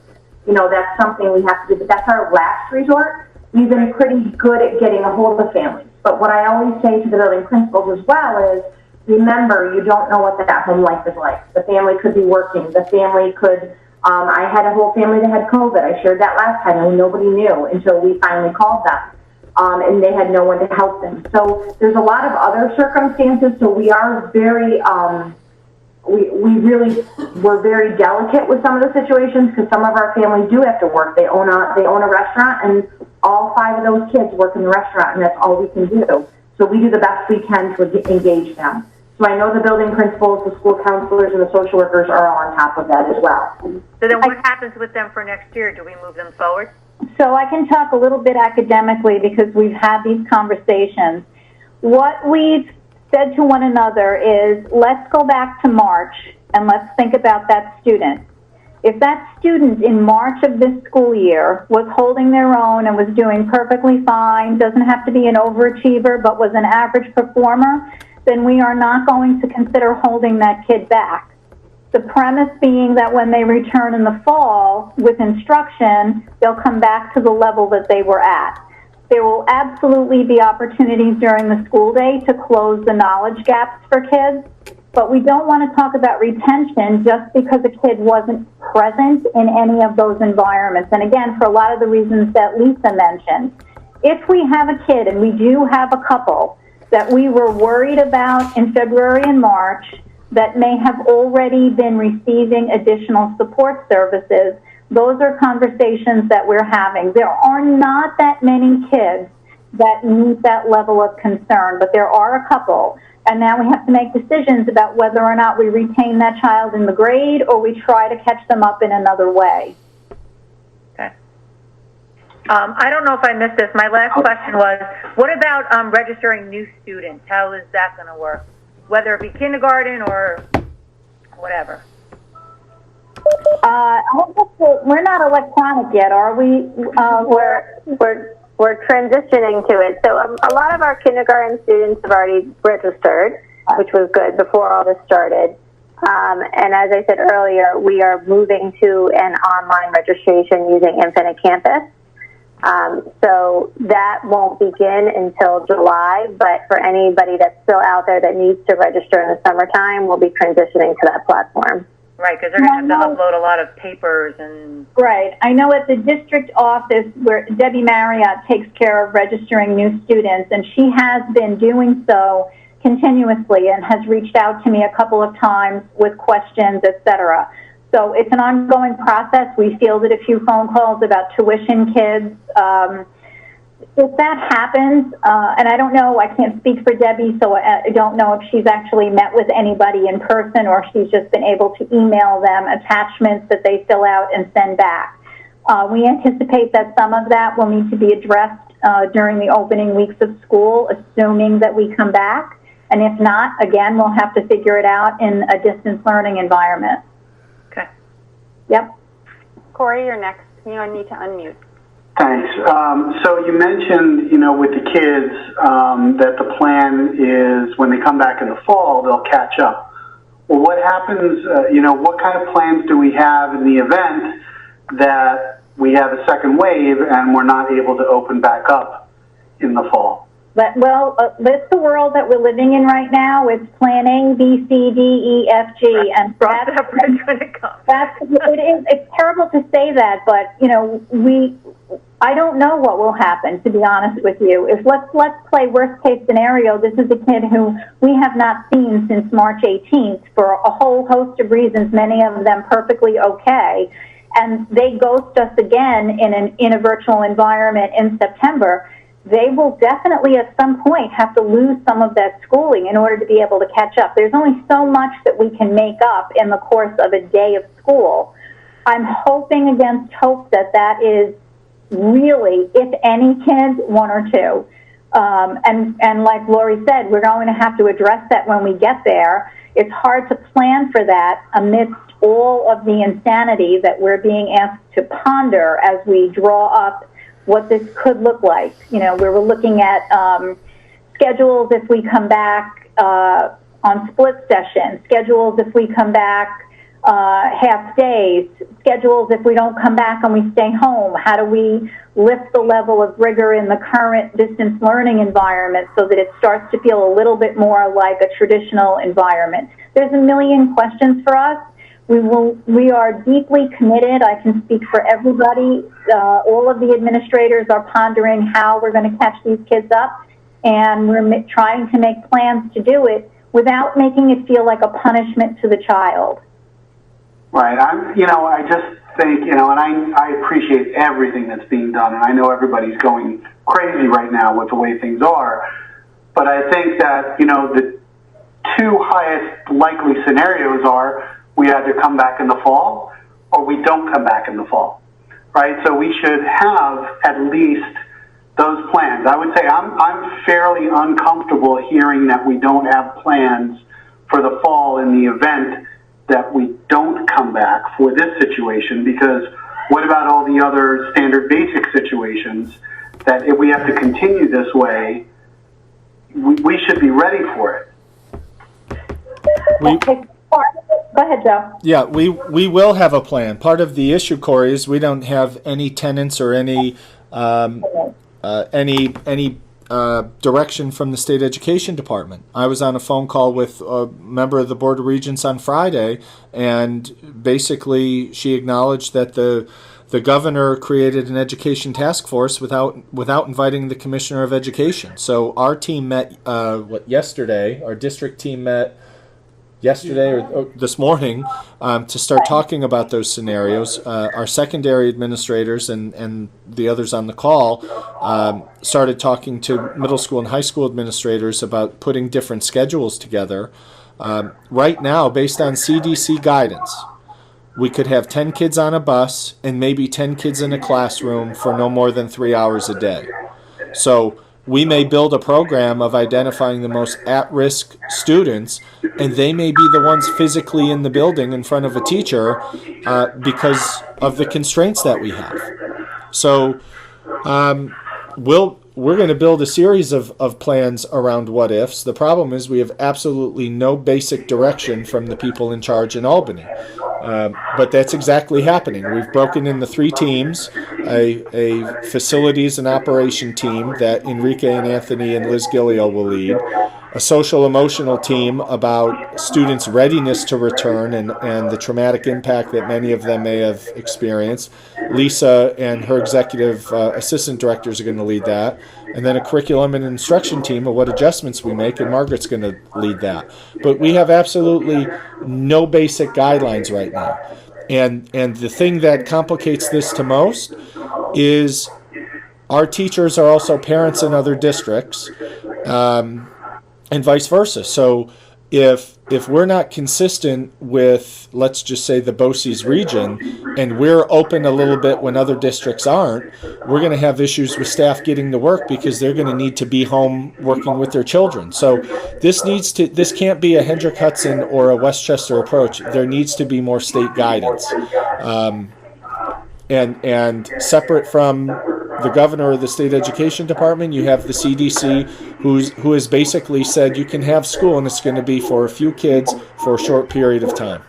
That's something we have to do, but that's our last resort. We've been pretty good at getting a hold of families. But what I always say to the building principals as well is, remember, you don't know what that home life is like. The family could be working. The family could, I had a whole family that had COVID. I shared that last time, and nobody knew until we finally called them. And they had no one to help them. So there's a lot of other circumstances, so we are very we really were very delicate with some of the situations because some of our families do have to work. They own a restaurant, and all 5 of those kids work in the restaurant, and that's all we can do. So we do the best we can to engage them. So I know the building principals, the school counselors, and the social workers are all on top of that as well. So then what happens with them for next year? Do we move them forward? So I can talk a little bit academically because we've had these conversations. What we've said to one another is, let's go back to March and let's think about that student. If that student in March of this school year was holding their own and was doing perfectly fine, doesn't have to be an overachiever, but was an average performer, then we are not going to consider holding that kid back. The premise being that when they return in the fall with instruction, they'll come back to the level that they were at. There will absolutely be opportunities during the school day to close the knowledge gaps for kids, but we don't want to talk about retention just because a kid wasn't present in any of those environments. And again, for a lot of the reasons that Lisa mentioned, if we have a kid, and we do have a couple, that we were worried about in February and March that may have already been receiving additional support services, those are conversations that we're having. There are not that many kids that meet that level of concern, but there are a couple. And now we have to make decisions about whether or not we retain that child in the grade or we try to catch them up in another way. Okay. I don't know if I missed this. My last question was, what about registering new students? How is that going to work? Whether it be kindergarten or whatever. We're not electronic yet, are we? We're transitioning to it. So a lot of our kindergarten students have already registered, which was good before all this started. And as I said earlier, we are moving to an online registration using Infinite Campus. So that won't begin until July, but for anybody that's still out there that needs to register in the summertime, we'll be transitioning to that platform. Right, because they're going to have to upload a lot of papers and... Right. I know at the district office where Debbie Marriott takes care of registering new students, and she has been doing so continuously and has reached out to me a couple of times with questions, et cetera. So it's an ongoing process. We fielded a few phone calls about tuition kids. If that happens, and I don't know, I can't speak for Debbie, so I don't know if she's actually met with anybody in person or she's just been able to email them attachments that they fill out and send back. We anticipate that some of that will need to be addressed during the opening weeks of school, assuming that we come back. And if not, again, we'll have to figure it out in a distance learning environment. Okay. Yep. Corey, you're next. You need to unmute. Thanks. So you mentioned, with the kids, that the plan is when they come back in the fall, they'll catch up. Well, what happens, what kind of plans do we have in the event that we have a second wave and we're not able to open back up in the fall? Well, that's the world that we're living in right now. It's planning B, C, D, E, F, G, and cross that bridge when it comes. It's terrible to say that, but I don't know what will happen, to be honest with you. If let's play worst case scenario, this is a kid who we have not seen since March 18th for a whole host of reasons, many of them perfectly okay, and they ghost us again in a virtual environment in September. They will definitely at some point have to lose some of that schooling in order to be able to catch up. There's only so much that we can make up in the course of a day of school. I'm hoping against hope that is really, if any kids, one or two. And like Lori said, we're going to have to address that when we get there. It's hard to plan for that amidst all of the insanity that we're being asked to ponder as we draw up what this could look like. We were looking at schedules if we come back on split sessions, schedules if we come back half days, schedules if we don't come back and we stay home. How do we lift the level of rigor in the current distance learning environment so that it starts to feel a little bit more like a traditional environment? There's a million questions for us. We are deeply committed. I can speak for everybody. All of the administrators are pondering how we're going to catch these kids up, and we're trying to make plans to do it without making it feel like a punishment to the child. Right. I just think, and I appreciate everything that's being done, and I know everybody's going crazy right now with the way things are, but I think that, the two highest likely scenarios are we either come back in the fall or we don't come back in the fall, right? So we should have at least those plans. I would say I'm fairly uncomfortable hearing that we don't have plans for the fall in the event that we don't come back for this situation, because what about all the other standard basic situations that if we have to continue this way, we should be ready for it. Go ahead, Joe. Yeah, we will have a plan. Part of the issue, Corey, is we don't have any tenants or any direction from the state education department. I was on a phone call with a member of the Board of Regents on Friday, and basically she acknowledged that the governor created an education task force without inviting the commissioner of education. So our team met yesterday. Our district team met yesterday or this morning to start talking about those scenarios. Our secondary administrators and the others on the call started talking to middle school and high school administrators about putting different schedules together. Right now, based on CDC guidance, we could have 10 kids on a bus and maybe 10 kids in a classroom for no more than 3 hours a day. So we may build a program of identifying the most at-risk students, and they may be the ones physically in the building in front of a teacher because of the constraints that we have. So we're going to build a series of plans around what ifs. The problem is we have absolutely no basic direction from the people in charge in Albany. But that's exactly happening. We've broken into 3 teams, a facilities and operation team that Enrique and Anthony and Liz Gillio will lead, a social emotional team about students' readiness to return and the traumatic impact that many of them may have experienced. Lisa and her executive assistant directors are going to lead that. And then a curriculum and instruction team of what adjustments we make, and Margaret's going to lead that. But we have absolutely no basic guidelines right now. And the thing that complicates this to most is our teachers are also parents in other districts, and vice versa. So if we're not consistent with, let's just say, the BOCES region, and we're open a little bit when other districts aren't, we're going to have issues with staff getting to work because they're going to need to be home working with their children. So this can't be a Hendrick Hudson or a Westchester approach. There needs to be more state guidance. And separate from the governor of the state education department, you have the CDC who has basically said you can have school and it's going to be for a few kids for a short period of time.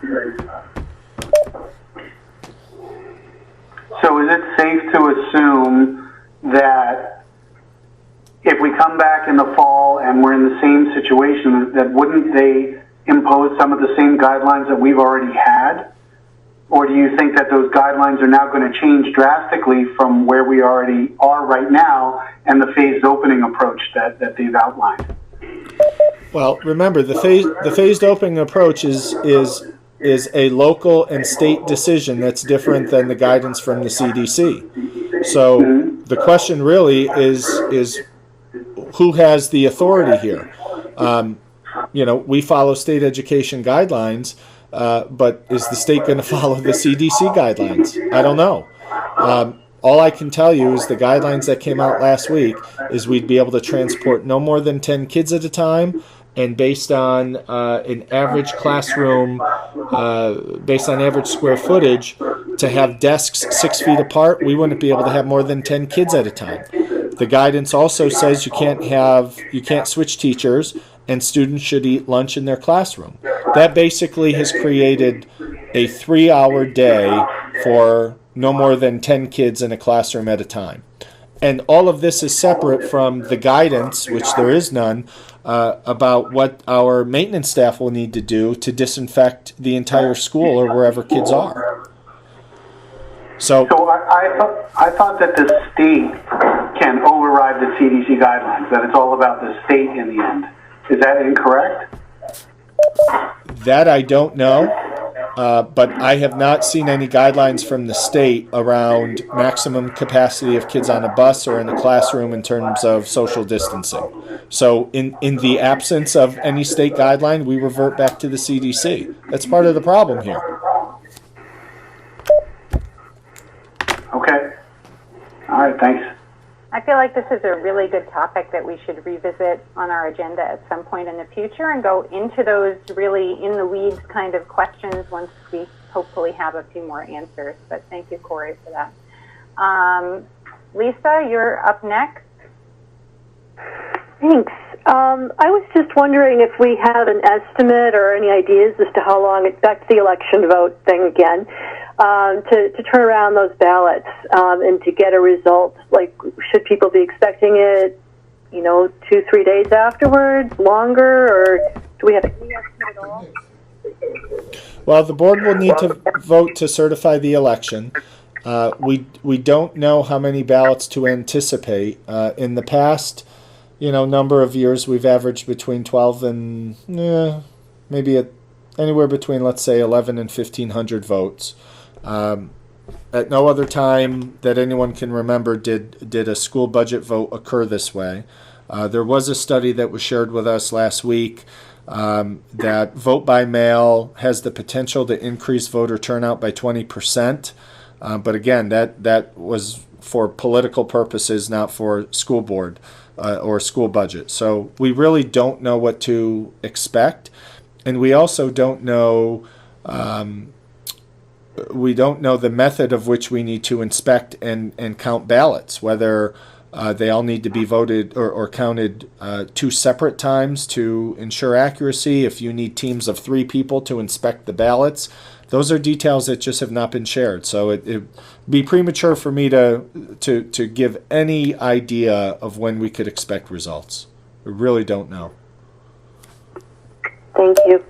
So is it safe to assume that if we come back in the fall and we're in the same situation, that wouldn't they impose some of the same guidelines that we've already had? Or do you think that those guidelines are now going to change drastically from where we already are right now and the phased opening approach that they've outlined? Well, remember, the phased opening approach is a local and state decision that's different than the guidance from the CDC. So the question really is who has the authority here? We follow state education guidelines. But is the state going to follow the CDC guidelines? I don't know. All I can tell you is the guidelines that came out last week is we'd be able to transport no more than 10 kids at a time, and based on an average classroom, based on average square footage, to have desks 6 feet apart, we wouldn't be able to have more than 10 kids at a time. The guidance also says you can't switch teachers, and students should eat lunch in their classroom. That basically has created a 3-hour day for no more than 10 kids in a classroom at a time. And all of this is separate from the guidance, which there is none, about what our maintenance staff will need to do to disinfect the entire school or wherever kids are. So I thought that the state can override the CDC guidelines, that it's all about the state in the end. Is that incorrect? That I don't know, but I have not seen any guidelines from the state around maximum capacity of kids on a bus or in the classroom in terms of social distancing. So in the absence of any state guideline, we revert back to the CDC. That's part of the problem here. Okay. All right, thanks. I feel like this is a really good topic that we should revisit on our agenda at some point in the future and go into those really in the weeds kind of questions once we hopefully have a few more answers. But thank you, Corey, for that. Lisa, you're up next. Thanks. I was just wondering if we had an estimate or any ideas as to how long it's back to the election vote thing again, to turn around those ballots and to get a result. Like, should people be expecting it, 2-3 days afterwards, longer, or do we have any estimate at all? Well, the board will need to vote to certify the election. We don't know how many ballots to anticipate. In the past, number of years, we've averaged between 12 and maybe anywhere between, let's say, 11 and 1,500 votes. At no other time that anyone can remember did a school budget vote occur this way. There was a study that was shared with us last week that vote by mail has the potential to increase voter turnout by 20%. But again, that was for political purposes, not for school board or school budget. So we really don't know what to expect. And we also don't know the method of which we need to inspect and count ballots, whether they all need to be voted or counted 2 separate times to ensure accuracy, if you need teams of 3 people to inspect the ballots. Those are details that just have not been shared. So it'd be premature for me to give any idea of when we could expect results. We really don't know. Thank you.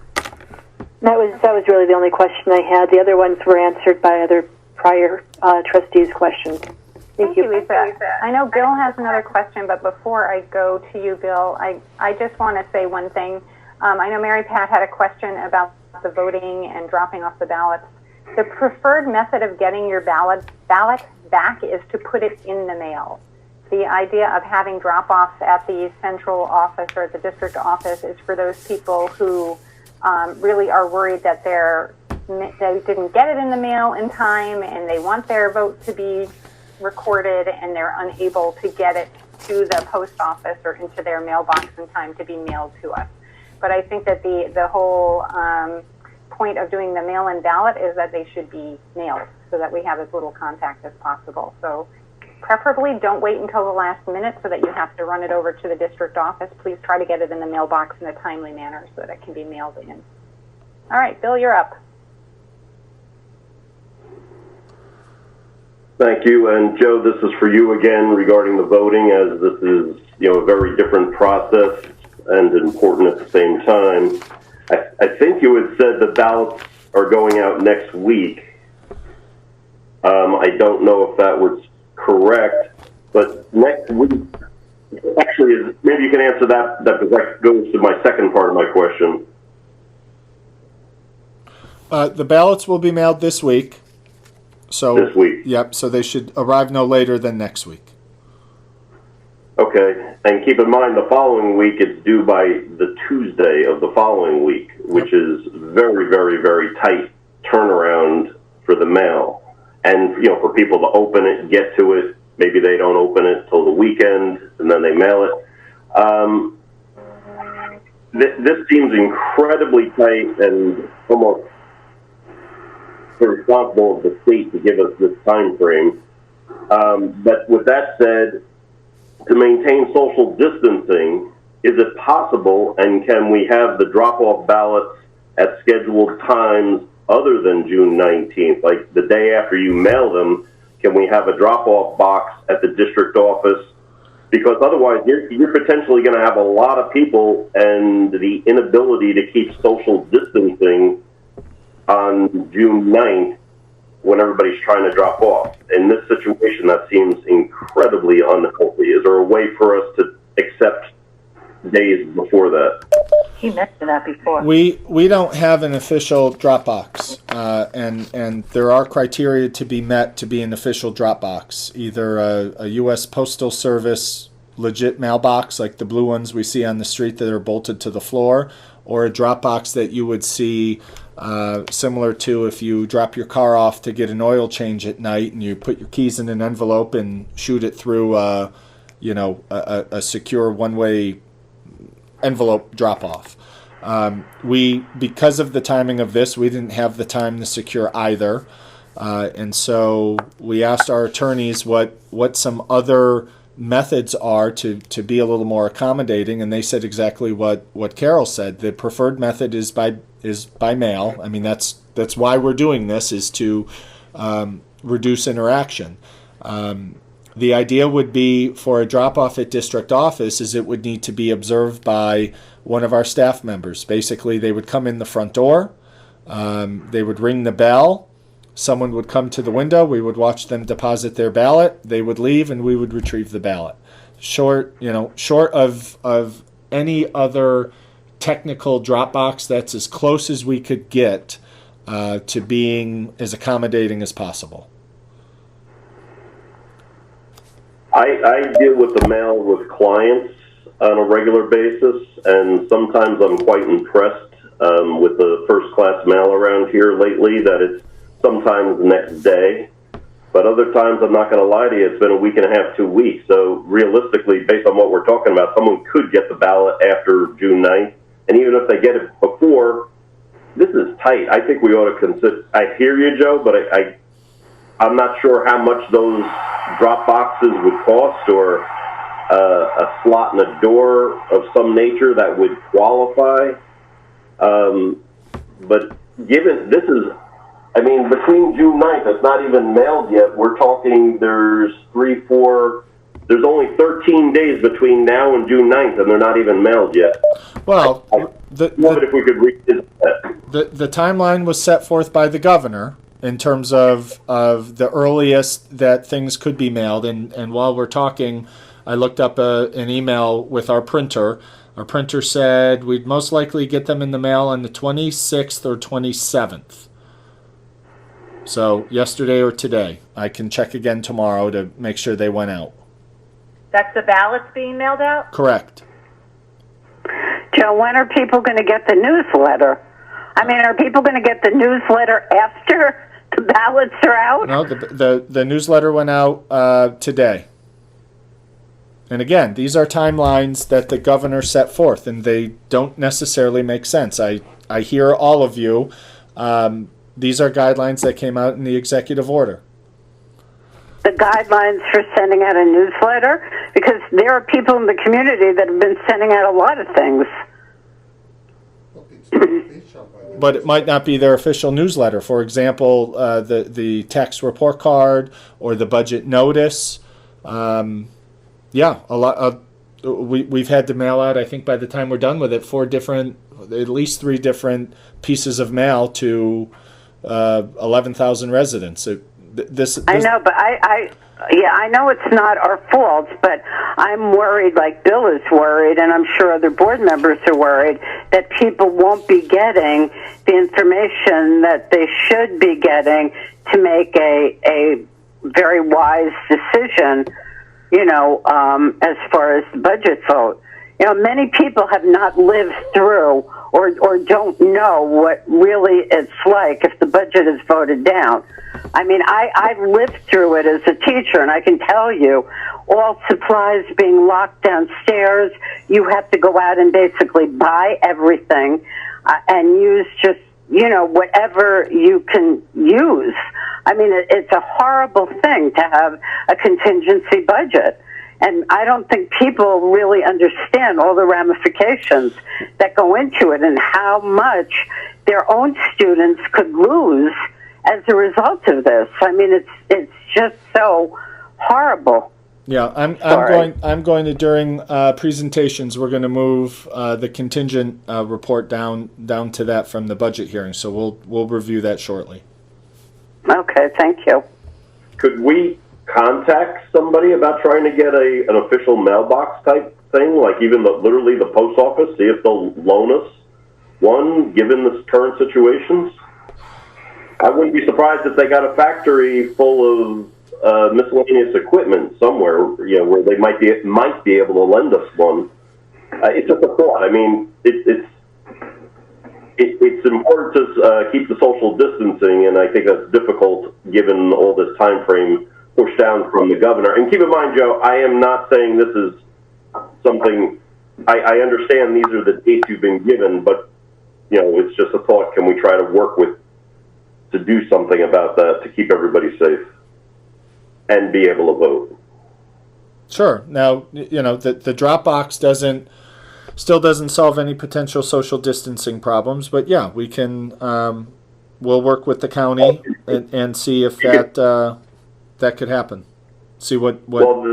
That was really the only question I had. The other ones were answered by other prior trustees' questions. Thank you, Lisa. I know Bill has another question, but before I go to you, Bill, I just want to say one thing. I know Mary Pat had a question about the voting and dropping off the ballots. The preferred method of getting your ballot back is to put it in the mail. The idea of having drop-offs at the central office or at the district office is for those people who really are worried that they didn't get it in the mail in time and they want their vote to be recorded and they're unable to get it to the post office or into their mailbox in time to be mailed to us. But I think that the whole point of doing the mail-in ballot is that they should be mailed so that we have as little contact as possible. So preferably don't wait until the last minute so that you have to run it over to the district office. Please try to get it in the mailbox in a timely manner so that it can be mailed in. All right, Bill, you're up. Thank you. And Joe, this is for you again regarding the voting, as this is, a very different process and important at the same time. I think you had said the ballots are going out next week. I don't know if that was correct, but next week, actually, maybe you can answer that because that goes to my second part of my question. The ballots will be mailed this week. So this week. Yep. So they should arrive no later than next week. Okay, and keep in mind the following week it's due by the Tuesday of the following week, which is very, very, very tight turnaround for the mail. And, for people to open it, get to it, maybe they don't open it till the weekend, and then they mail it. This seems incredibly tight and almost irresponsible of the state to give us this time frame. But with that said, to maintain social distancing, is it possible, and can we have the drop-off ballots at scheduled times other than June 19th? Like the day after you mail them, can we have a drop-off box at the district office? Because otherwise, you're potentially going to have a lot of people, and the inability to keep social distancing on June 9th when everybody's trying to drop off. In this situation, that seems incredibly unhealthy. Is there a way for us to accept days before that? He mentioned that before. We don't have an official Dropbox, and there are criteria to be met to be an official Dropbox. Either a U.S. Postal Service legit mailbox, like the blue ones we see on the street that are bolted to the floor, or a Dropbox that you would see similar to if you drop your car off to get an oil change at night and you put your keys in an envelope and shoot it through, a secure one-way envelope drop-off. Because of the timing of this, we didn't have the time to secure either. And so we asked our attorneys what some other methods are to be a little more accommodating, and they said exactly what Carol said. The preferred method is by mail. I mean, that's why we're doing this, is to reduce interaction. The idea would be for a drop-off at district office is it would need to be observed by one of our staff members. Basically, they would come in the front door, they would ring the bell, someone would come to the window, we would watch them deposit their ballot, they would leave, and we would retrieve the ballot. Short of any other technical Dropbox, that's as close as we could get to being as accommodating as possible. I deal with the mail with clients on a regular basis, and sometimes I'm quite impressed with the first-class mail around here lately, that it's sometimes next day. But other times, I'm not going to lie to you, it's been a week and a half, 2 weeks. So realistically, based on what we're talking about, someone could get the ballot after June 9th. And even if they get it before, this is tight. I think we ought to consider, I hear you, Joe, but I'm not sure how much those drop boxes would cost, or a slot in a door of some nature that would qualify. But given this is, I mean, between June 9th, it's not even mailed yet. We're talking there's there's only 13 days between now and June 9th, and they're not even mailed yet. Well, if we could revisit that. The timeline was set forth by the governor in terms of the earliest that things could be mailed. And while we're talking, I looked up an email with our printer. Our printer said we'd most likely get them in the mail on the 26th or 27th. So yesterday or today. I can check again tomorrow to make sure they went out. That's the ballots being mailed out? Correct. Joe, when are people going to get the newsletter? I mean, are people going to get the newsletter after the ballots are out? No, the newsletter went out today. And again, these are timelines that the governor set forth, and they don't necessarily make sense. I hear all of you. These are guidelines that came out in the executive order. The guidelines for sending out a newsletter? Because there are people in the community that have been sending out a lot of things. But it might not be their official newsletter. For example, the tax report card or the budget notice. We've had to mail out, I think by the time we're done with it, at least 3 different pieces of mail to 11,000 residents. I know, but I know it's not our fault, but I'm worried, like Bill is worried, and I'm sure other board members are worried, that people won't be getting the information that they should be getting to make a very wise decision, as far as the budget vote. Many people have not lived through or don't know what really it's like if the budget is voted down. I mean, I've lived through it as a teacher, and I can tell you, all supplies being locked downstairs, you have to go out and basically buy everything and use just, whatever you can use. I mean, it's a horrible thing to have a contingency budget. And I don't think people really understand all the ramifications that go into it and how much their own students could lose as a result of this. I mean, it's just so horrible. Yeah, I'm going to during presentations, we're going to move the contingent report down to that from the budget hearing. So we'll review that shortly. Okay, thank you. Could we contact somebody about trying to get an official mailbox type thing, like even literally the post office, see if they'll loan us one, given the current situations? I wouldn't be surprised if they got a factory full of miscellaneous equipment somewhere, where they might be able to lend us one. It's just a thought. I mean, it's important to keep the social distancing, and I think that's difficult given all this time frame pushed down from the governor. And keep in mind, Joe, I am not saying this is something. I understand these are the dates you've been given, but it's just a thought. Can we try to work to do something about that to keep everybody safe and be able to vote? Sure. Now, the drop box still doesn't solve any potential social distancing problems, but yeah, we can, we'll work with the county and see if that could happen. See what. Well,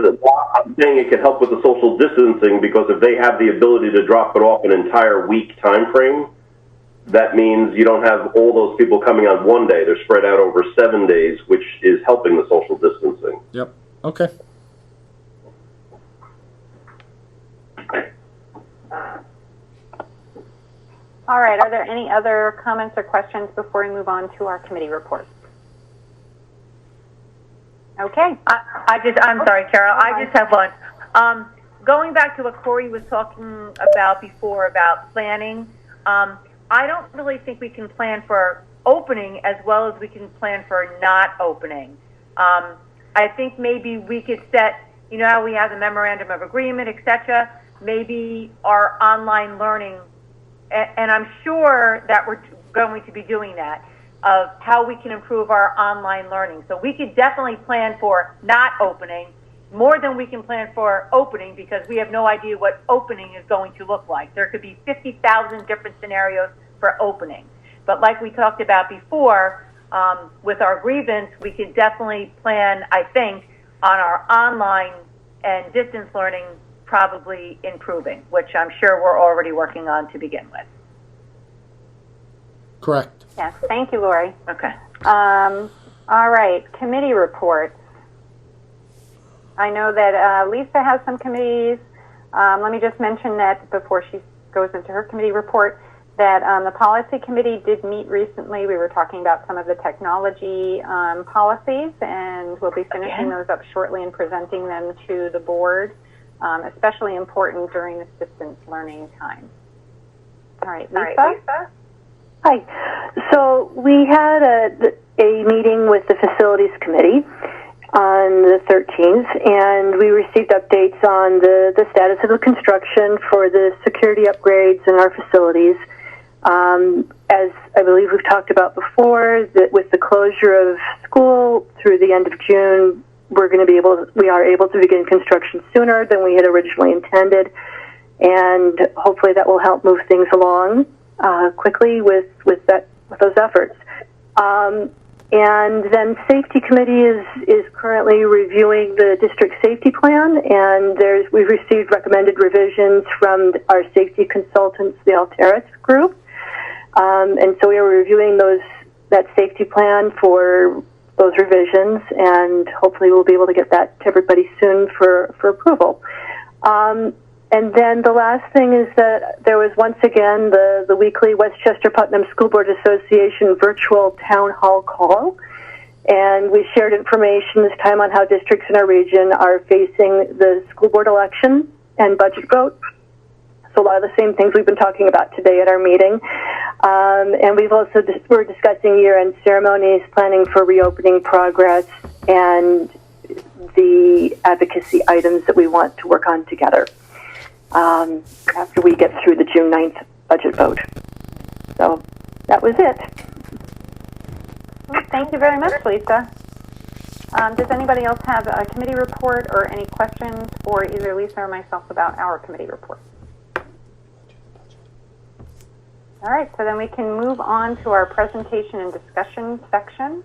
I'm saying it could help with the social distancing, because if they have the ability to drop it off an entire week time frame, that means you don't have all those people coming on one day. They're spread out over 7 days, which is helping the social distancing. Yep. Okay. All right, are there any other comments or questions before we move on to our committee reports? Okay. I'm sorry, Carol, I just have one. Going back to what Corey was talking about before about planning, I don't really think we can plan for opening as well as we can plan for not opening. I think maybe we could set, how we have the memorandum of agreement, etc. Maybe our online learning, and I'm sure that we're going to be doing that, of how we can improve our online learning. So we could definitely plan for not opening more than we can plan for opening, because we have no idea what opening is going to look like. There could be 50,000 different scenarios for opening. But like we talked about before, with our grievance, we could definitely plan, I think, on our online and distance learning probably improving, which I'm sure we're already working on to begin with. Correct. Yes, thank you, Lori. Okay. All right, committee reports. I know that Lisa has some committees. Let me just mention that before she goes into her committee report, that the policy committee did meet recently. We were talking about some of the technology policies, and we'll be finishing those up shortly and presenting them to the board, especially important during this distance learning time. All right, Lisa? Hi. So we had a meeting with the Facilities Committee on the 13th, and we received updates on the status of the construction for the security upgrades in our facilities. As I believe we've talked about before, that with the closure of school through the end of June, we are able to begin construction sooner than we had originally intended, and hopefully that will help move things along quickly with those efforts. And then Safety Committee is currently reviewing the district safety plan, and we've received recommended revisions from our safety consultants, the Alteris group, and so we are reviewing that safety plan for those revisions, and hopefully we'll be able to get that to everybody soon for approval. And then the last thing is that there was once again the weekly Westchester Putnam School Board Association virtual town hall call, and we shared information this time on how districts in our region are facing the school board election and budget vote. So a lot of the same things we've been talking about today at our meeting. And we're discussing year-end ceremonies, planning for reopening progress, and the advocacy items that we want to work on together after we get through the June 9th budget vote. So that was it. Well, thank you very much, Lisa. Does anybody else have a committee report or any questions for either Lisa or myself about our committee report? All right, so then we can move on to our presentation and discussion section.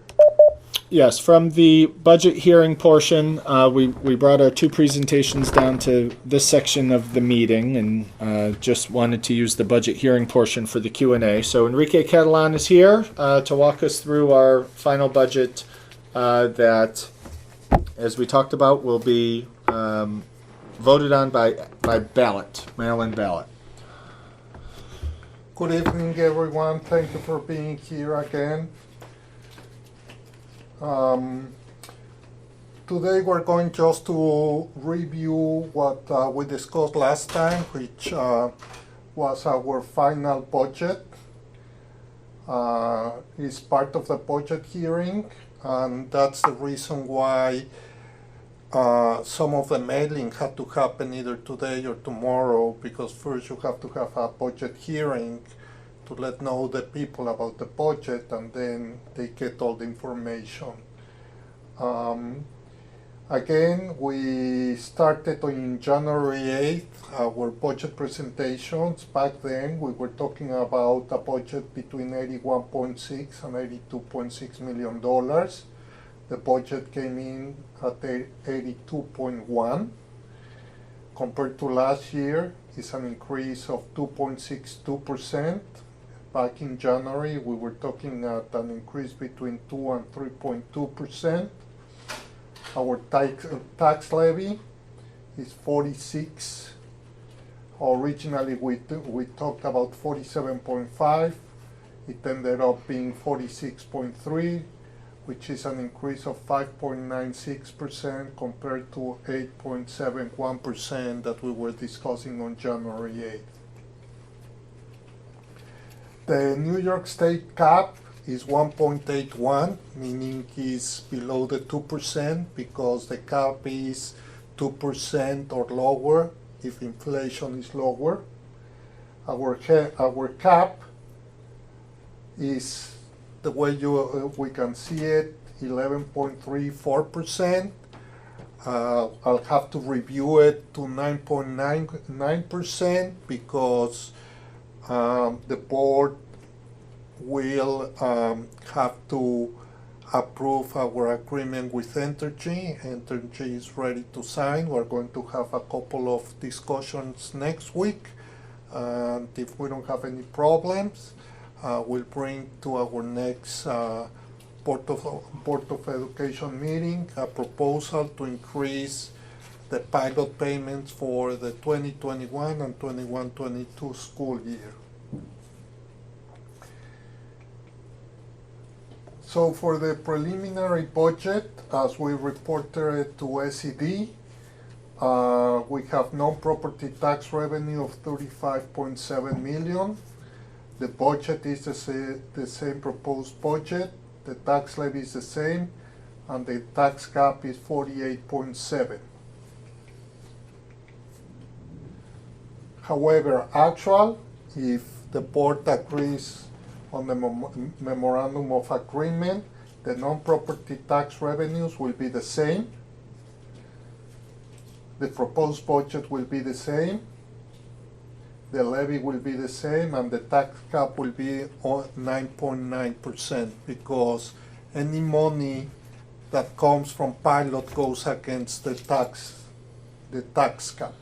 Yes, from the budget hearing portion, we brought our two presentations down to this section of the meeting, and just wanted to use the budget hearing portion for the Q&A. So Enrique Catalan is here to walk us through our final budget that, as we talked about, will be voted on by ballot, mail-in ballot. Good evening, everyone. Thank you for being here again. Today we're going just to review what we discussed last time, which was our final budget. It's part of the budget hearing, and that's the reason why some of the mailing had to happen either today or tomorrow, because first you have to have a budget hearing to let know the people about the budget, and then they get all the information. Again, we started on January 8th our budget presentations. Back then we were talking about a budget between $81.6 and $82.6 million. The budget came in at 82.1. Compared to last year, it's an increase of 2.62%. Back in January, we were talking at an increase between 2 and 3.2%. Our tax levy is 46. Originally, we talked about 47.5. It ended up being 46.3, which is an increase of 5.96% compared to 8.71% that we were discussing on January 8th. The New York State cap is 1.81, meaning is below the 2%, because the cap is 2% or lower if inflation is lower. Our cap is, the way we can see it, 11.34%. I'll have to review it to 9.99% because the board will have to approve our agreement with Entergy. Entergy is ready to sign. We're going to have a couple of discussions next week, and if we don't have any problems, we'll bring to our next Board of Education meeting a proposal to increase the pilot payments for the 2021 and 21-22 school year. So for the preliminary budget, as we reported to SED, we have non-property tax revenue of $35.7 million. The budget is the same proposed budget. The tax levy is the same, and the tax cap is 48.7. However, actual, if the board agrees on the memorandum of agreement, the non-property tax revenues will be the same. The proposed budget will be the same. The levy will be the same, and the tax cap will be 9.9%, because any money that comes from pilot goes against the tax cap.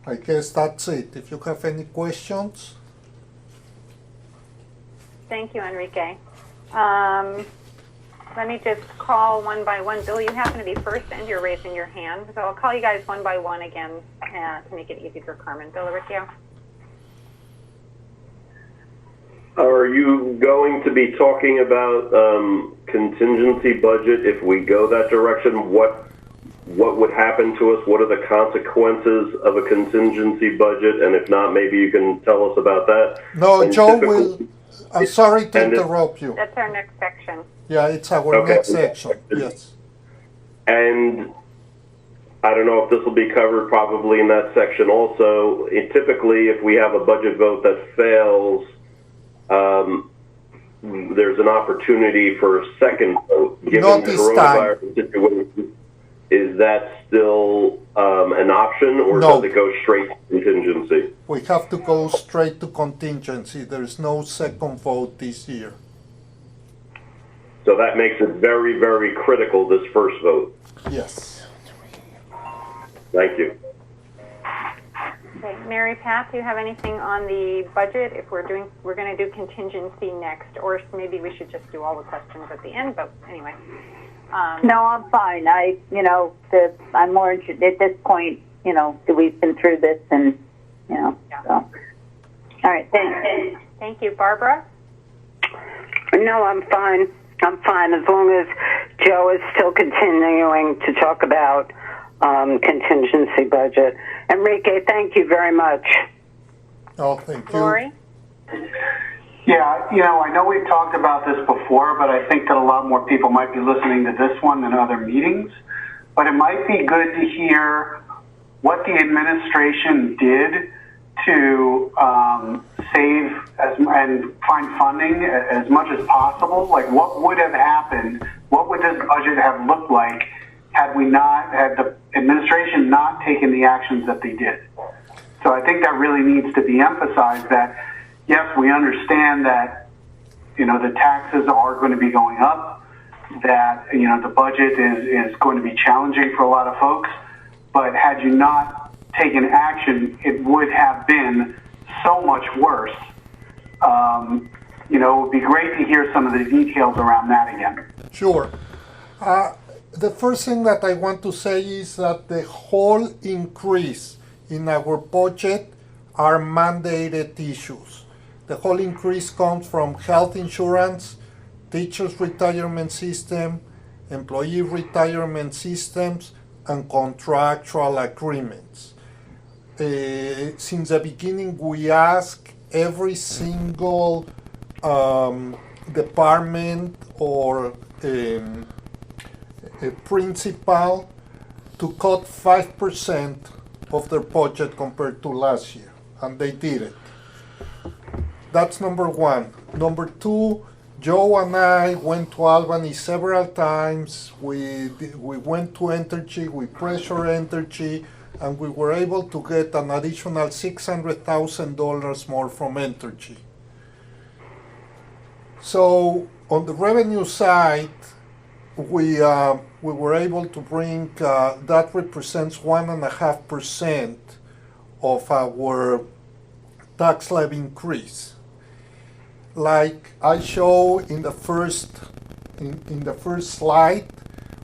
I guess that's it. If you have any questions. Thank you, Enrique. Let me just call one by one. Bill, you happen to be first and you're raising your hand. So I'll call you guys one by one again to make it easy for Carmen. Bill Riccio. Are you going to be talking about contingency budget if we go that direction? What would happen to us? What are the consequences of a contingency budget? And if not, maybe you can tell us about that. No, and Joe will. I'm sorry to interrupt you. That's our next section. Yeah, it's our next section. Yes. And I don't know if this will be covered probably in that section also. Typically, if we have a budget vote that fails, there's an opportunity for a second vote. Given the coronavirus situation, is that still an option, or does it go straight to contingency? We have to go straight to contingency. There's no second vote this year. So that makes it very, very critical, this first vote. Yes. Thank you. Okay. Mary Pat, do you have anything on the budget? If we're going to do contingency next, or maybe we should just do all the questions at the end, but anyway. No, I'm fine. I'm more interested at this point, that we've been through this and, Yeah. so. All right, thanks. Thank you. Barbara? No, I'm fine. I'm fine as long as Joe is still continuing to talk about contingency budget. Enrique, thank you very much. Oh, thank you. Lori? Yeah, I know we've talked about this before, but I think that a lot more people might be listening to this one than other meetings. But it might be good to hear what the administration did to save and find funding as much as possible. Like, what would have happened? What would this budget have looked like had the administration not taken the actions that they did? So I think that really needs to be emphasized that, yes, we understand that, the taxes are going to be going up, that, the budget is going to be challenging for a lot of folks, but had you not taken action, it would have been so much worse. It would be great to hear some of the details around that again. Sure. The first thing that I want to say is that the whole increase in our budget are mandated issues. The whole increase comes from health insurance, teachers' retirement system, employee retirement systems, and contractual agreements. Since the beginning, we ask every single department or a principal to cut 5% of their budget compared to last year, and they did it. That's number one. Number two, Joe and I went to Albany several times. We went to Entergy, we pressured Entergy, and we were able to get an additional $600,000 more from Entergy. So on the revenue side, we were able to bring, that represents 1.5% of our tax levy increase. Like I show in the first slide,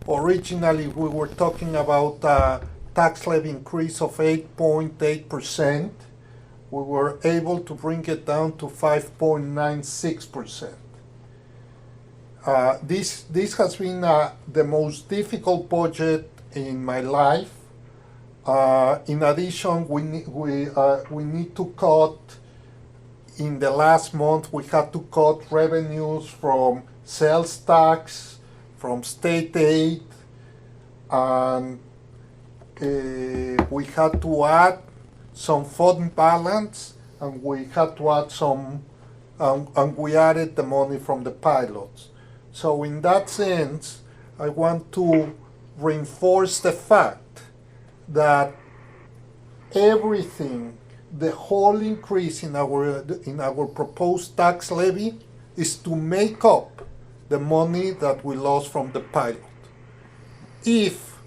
originally we were talking about a tax levy increase of 8.8%. We were able to bring it down to 5.96%. This has been the most difficult budget in my life. In addition, we need to cut. In the last month, we had to cut revenues from sales tax, from state aid, and we had to add some fund balance, and we had to add some, and we added the money from the pilots. So in that sense, I want to reinforce the fact that everything, the whole increase in our proposed tax levy is to make up the money that we lost from the pilot. If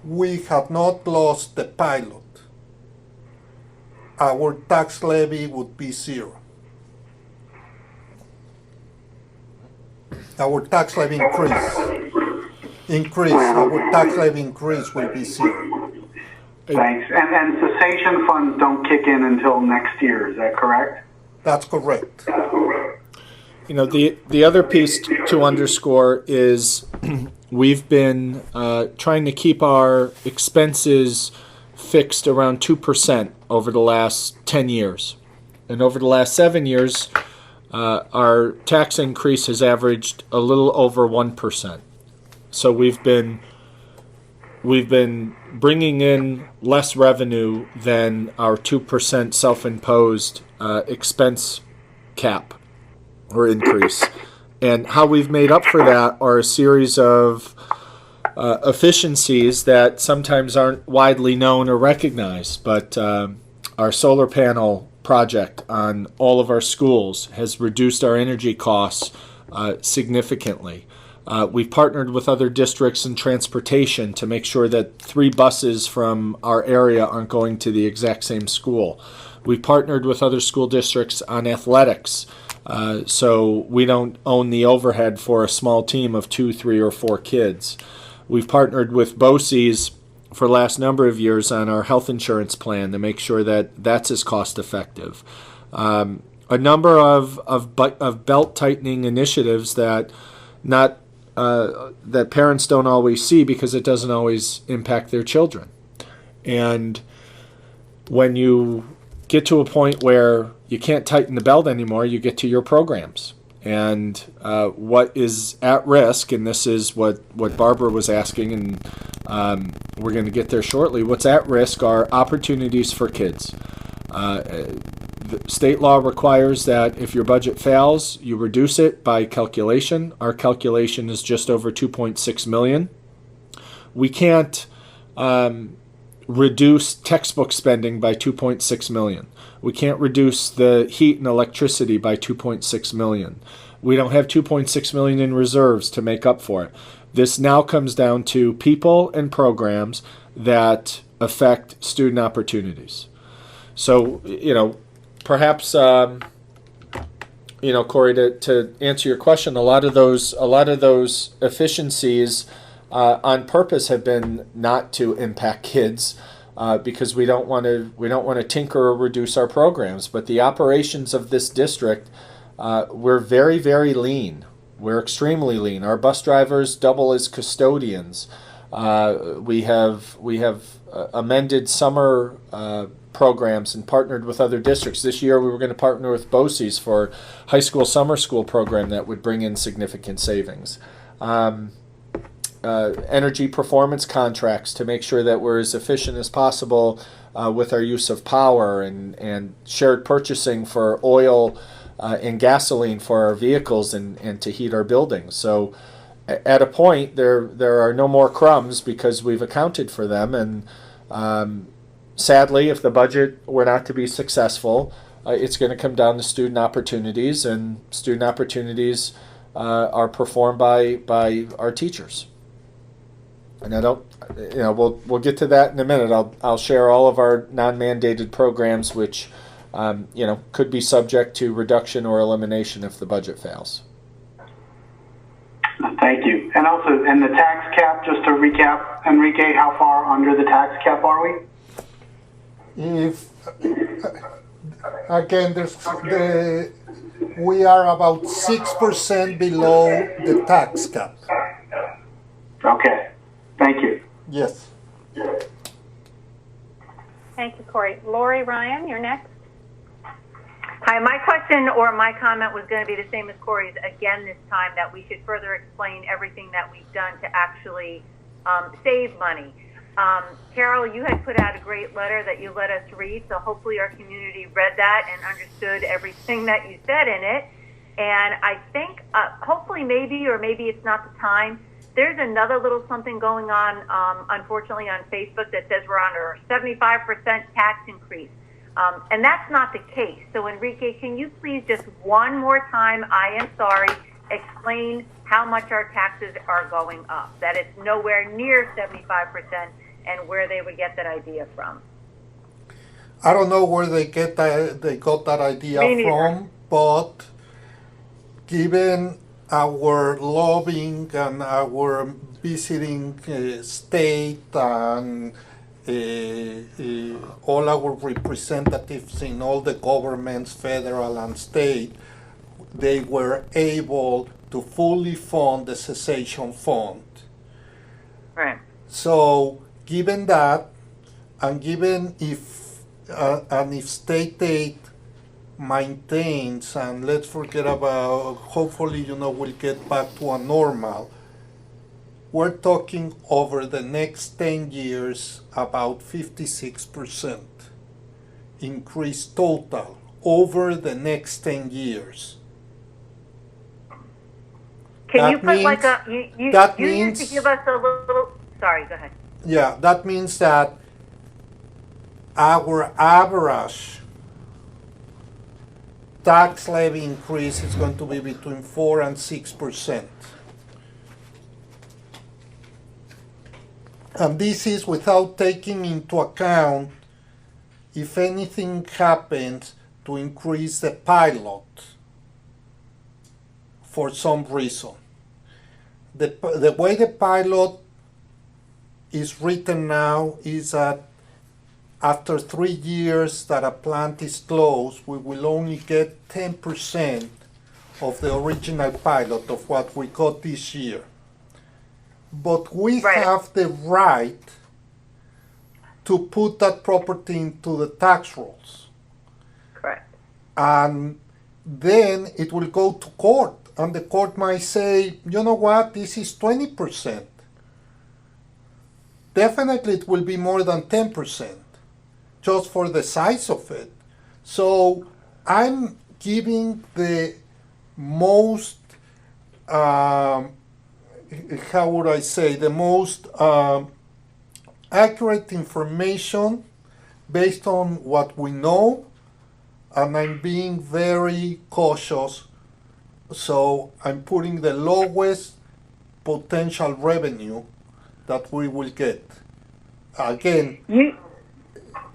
we had not lost the pilot, our tax levy would be zero. Our tax levy increase, our tax levy increase will be zero. Thanks. And cessation funds don't kick in until next year, is that correct? That's correct. The other piece to underscore is we've been trying to keep our expenses fixed around 2% over the last 10 years. And over the last 7 years, our tax increase has averaged a little over 1%. So we've been bringing in less revenue than our 2% self-imposed expense cap or increase. And how we've made up for that are a series of efficiencies that sometimes aren't widely known or recognized. But our solar panel project on all of our schools has reduced our energy costs significantly. We've partnered with other districts in transportation to make sure that 3 buses from our area aren't going to the exact same school. We've partnered with other school districts on athletics, so we don't own the overhead for a small team of 2, 3, or 4 kids. We've partnered with BOCES for the last number of years on our health insurance plan to make sure that that's as cost effective. A number of belt tightening initiatives that that parents don't always see because it doesn't always impact their children. And when you get to a point where you can't tighten the belt anymore, you get to your programs. And what is at risk, and this is what Barbara was asking, and we're going to get there shortly, what's at risk are opportunities for kids. The state law requires that if your budget fails, you reduce it by calculation. Our calculation is just over $2.6 million. We can't reduce textbook spending by $2.6 million. We can't reduce the heat and electricity by $2.6 million. We don't have $2.6 million in reserves to make up for it. This now comes down to people and programs that affect student opportunities. So, perhaps, Corey, to answer your question, a lot of those efficiencies on purpose have been not to impact kids because we don't want to tinker or reduce our programs. But the operations of this district, we're very, very lean. We're extremely lean. Our bus drivers double as custodians. We have amended summer programs and partnered with other districts. This year we were going to partner with BOCES for high school summer school program that would bring in significant savings. Energy performance contracts to make sure that we're as efficient as possible with our use of power, and shared purchasing for oil and gasoline for our vehicles and to heat our buildings. So at a point there are no more crumbs because we've accounted for them, and sadly, if the budget were not to be successful, it's going to come down to student opportunities, and student opportunities are performed by our teachers. And I don't, we'll get to that in a minute. I'll share all of our non-mandated programs, which could be subject to reduction or elimination if the budget fails. Thank you. And also, and the tax cap, just to recap, Enrique, how far under the tax cap are we? If again, we are about 6% below the tax cap. Okay, thank you. Yes. Thank you, Corey. Lori, Ryan, you're next. Hi, my question or my comment was going to be the same as Corey's again this time, that we should further explain everything that we've done to actually save money. Carol, you had put out a great letter that you let us read, so hopefully our community read that and understood everything that you said in it. And I think hopefully maybe it's not the time. There's another little something going on, unfortunately, on Facebook that says we're under a 75% tax increase. And that's not the case. So, Enrique, can you please just one more time, I am sorry, explain how much our taxes are going up, that it's nowhere near 75%, and where they would get that idea from? I don't know where they got that idea from, but given our lobbying and our visiting state and all our representatives in all the governments, federal and state, they were able to fully fund the cessation fund. Right. So, given that, and given if state aid maintains, and let's forget about, hopefully, we'll get back to a normal, we're talking over the next 10 years about 56% increase total over the next 10 years. Can you put like a, you used to give us a little, sorry, go ahead. Yeah, that means that our average tax levy increase is going to be between 4 and 6%. And this is without taking into account if anything happens to increase the pilot for some reason. The way the pilot is written now is that after 3 years that a plant is closed, we will only get 10% of the original pilot of what we got this year. But we have the right to put that property into the tax rolls. Correct. And then it will go to court. And the court might say, you know what, this is 20%. Definitely it will be more than 10%, just for the size of it. So I'm giving the most, how would I say, the most accurate information based on what we know, and I'm being very cautious. So I'm putting the lowest potential revenue that we will get. Again, you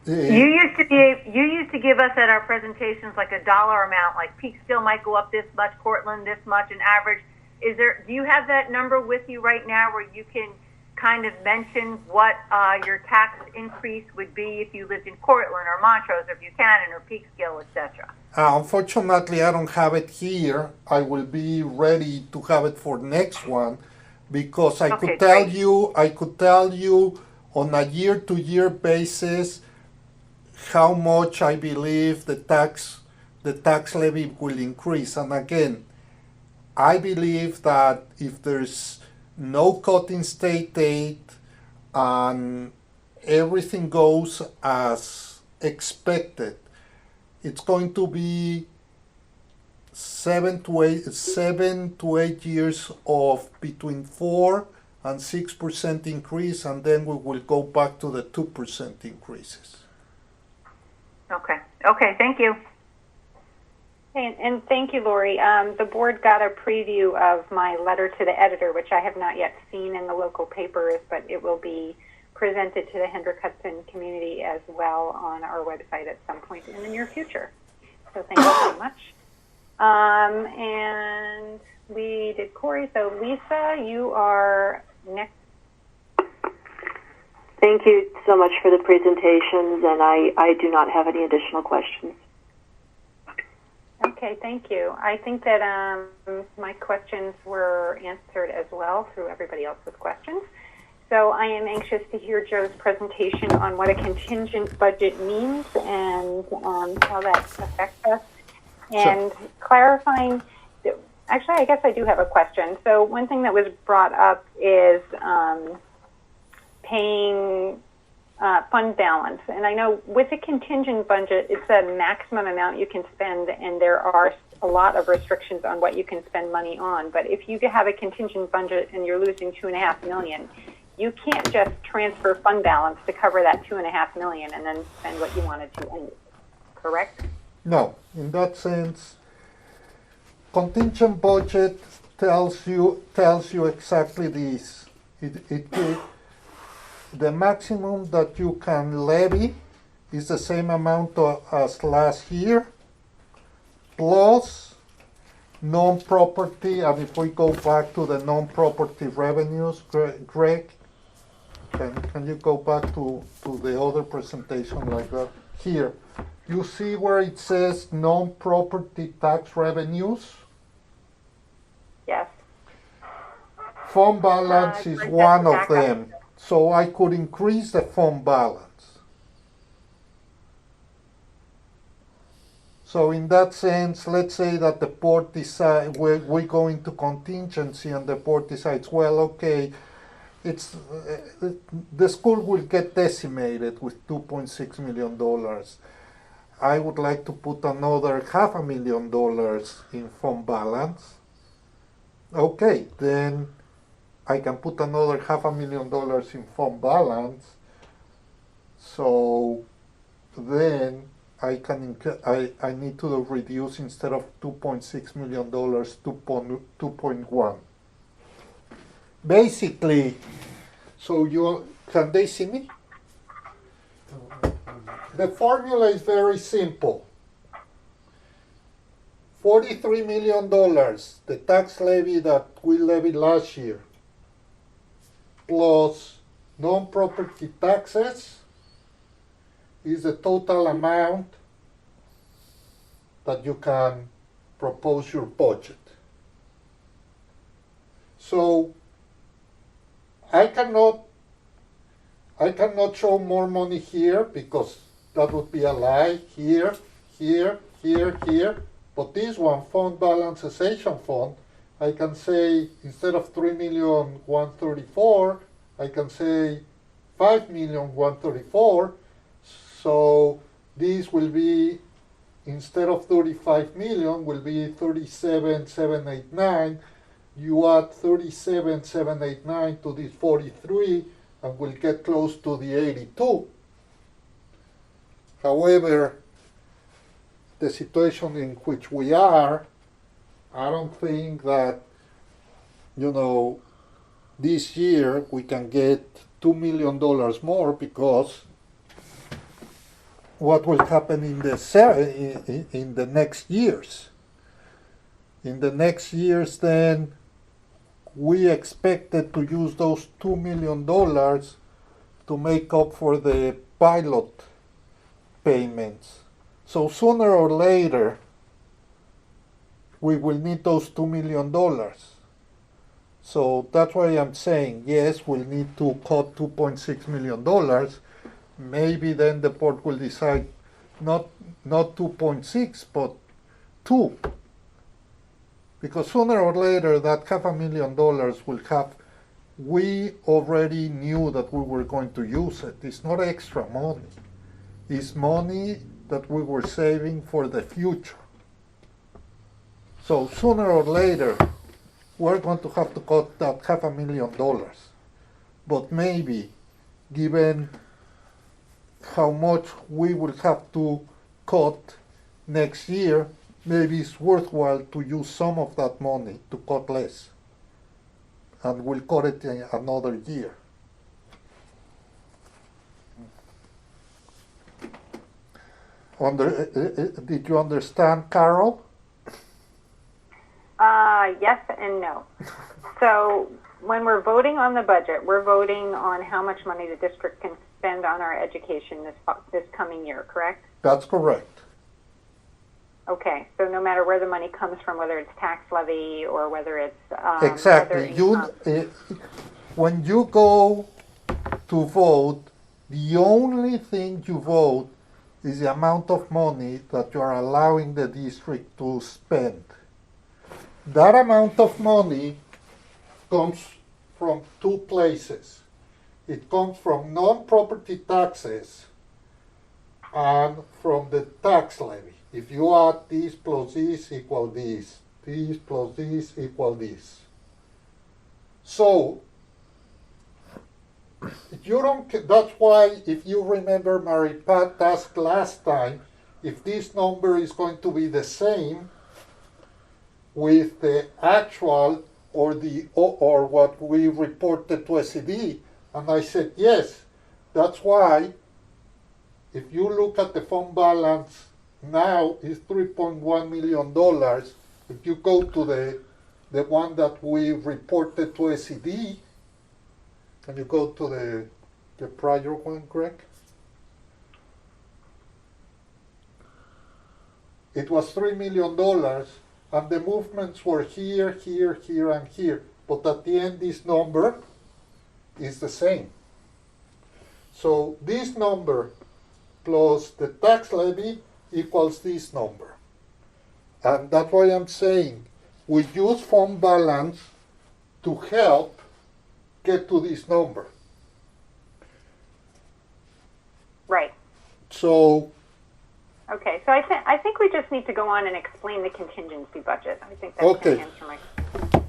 used to give us at our presentations like a dollar amount, like Peekskill might go up this much, Cortland this much, an average. Do you have that number with you right now where you can kind of mention what your tax increase would be if you lived in Cortland or Montrose or Buchanan or Peekskill, etc.? Unfortunately, I don't have it here. I will be ready to have it for next one, because I could tell you on a year-to-year basis how much I believe the tax levy will increase. And again, I believe that if there's no cut in state aid and everything goes as expected, it's going to be 7 to 8 years of between 4 and 6% increase, and then we will go back to the 2% increases. Okay, thank you. And thank you, Lori. The board got a preview of my letter to the editor, which I have not yet seen in the local papers, but it will be presented to the Hendrick Hudson community as well on our website at some point in the near future. So thank you very much. And we did Corey. So Lisa, you are next. Thank you so much for the presentations, and I do not have any additional questions. Okay, thank you. I think that my questions were answered as well through everybody else's questions. So I am anxious to hear Joe's presentation on what a contingent budget means and how that affects us. And clarifying, actually, I guess I do have a question. So one thing that was brought up is paying fund balance. And I know with a contingent budget, it's a maximum amount you can spend, and there are a lot of restrictions on what you can spend money on. But if you have a contingent budget and you're losing $2.5 million, you can't just transfer fund balance to cover that $2.5 million and then spend what you wanted to, correct? No, in that sense, contingent budget tells you exactly this. The maximum that you can levy is the same amount as last year, plus non-property. And if we go back to the non-property revenues, Greg, can you go back to the other presentation like that? Here, you see where it says non-property tax revenues? Yes. Fund balance is one of them. So I could increase the fund balance. So in that sense, let's say that the board decides we go into contingency, and the board decides, well, okay, it's the school will get decimated with $2.6 million. I would like to put another $500,000 in fund balance. Okay, then I can put another $500,000 in fund balance. So then I need to reduce, instead of $2.6 million, 2.1. Basically, so Can they see me? The formula is very simple. $43 million, the tax levy that we levied last year, plus non-property taxes is the total amount that you can propose your budget. So I cannot show more money here because that would be a lie. Here, here, here, here. But this one, fund balance cessation fund, I can say instead of 3,134,000, I can say 5,134,000. So this will be, instead of 35 million, will be 37,789. You add 37,789 to this 43, and we'll get close to the 82. However, the situation in which we are, I don't think that, this year we can get $2 million more, because what will happen in the next years? In the next years, then, we expected to use those $2 million to make up for the pilot payments. So sooner or later, we will need those $2 million. So that's why I'm saying, yes, we'll need to cut $2.6 million. Maybe then the board will decide not 2.6, but 2. Because sooner or later, that $500,000 will have, we already knew that we were going to use it. It's not extra money. It's money that we were saving for the future. So sooner or later, we're going to have to cut that $500,000. But maybe, given how much we will have to cut next year, maybe it's worthwhile to use some of that money to cut less. And we'll cut it in another year. Did you understand, Carol? Yes and no. So when we're voting on the budget, we're voting on how much money the district can spend on our education this coming year, correct? That's correct. Okay, so no matter where the money comes from, whether it's tax levy or whether it's exactly. When you go to vote, the only thing you vote is the amount of money that you are allowing the district to spend. That amount of money comes from two places. It comes from non-property taxes and from the tax levy. If you add this plus this equal this, this plus this equal this. So, that's why, if you remember, Mary Pat asked last time if this number is going to be the same with the actual or what we reported to SED, and I said yes. That's why, if you look at the fund balance now, is $3.1 million. If you go to the one that we reported to SED, can you go to the prior one, Greg? It was $3 million, and the movements were here, here, here, and here. But at the end, this number is the same. So this number plus the tax levy equals this number. And that's why I'm saying we use fund balance to help get to this number. Right. So. Okay, so I think we just need to go on and explain the contingency budget. I think that's going to answer my question.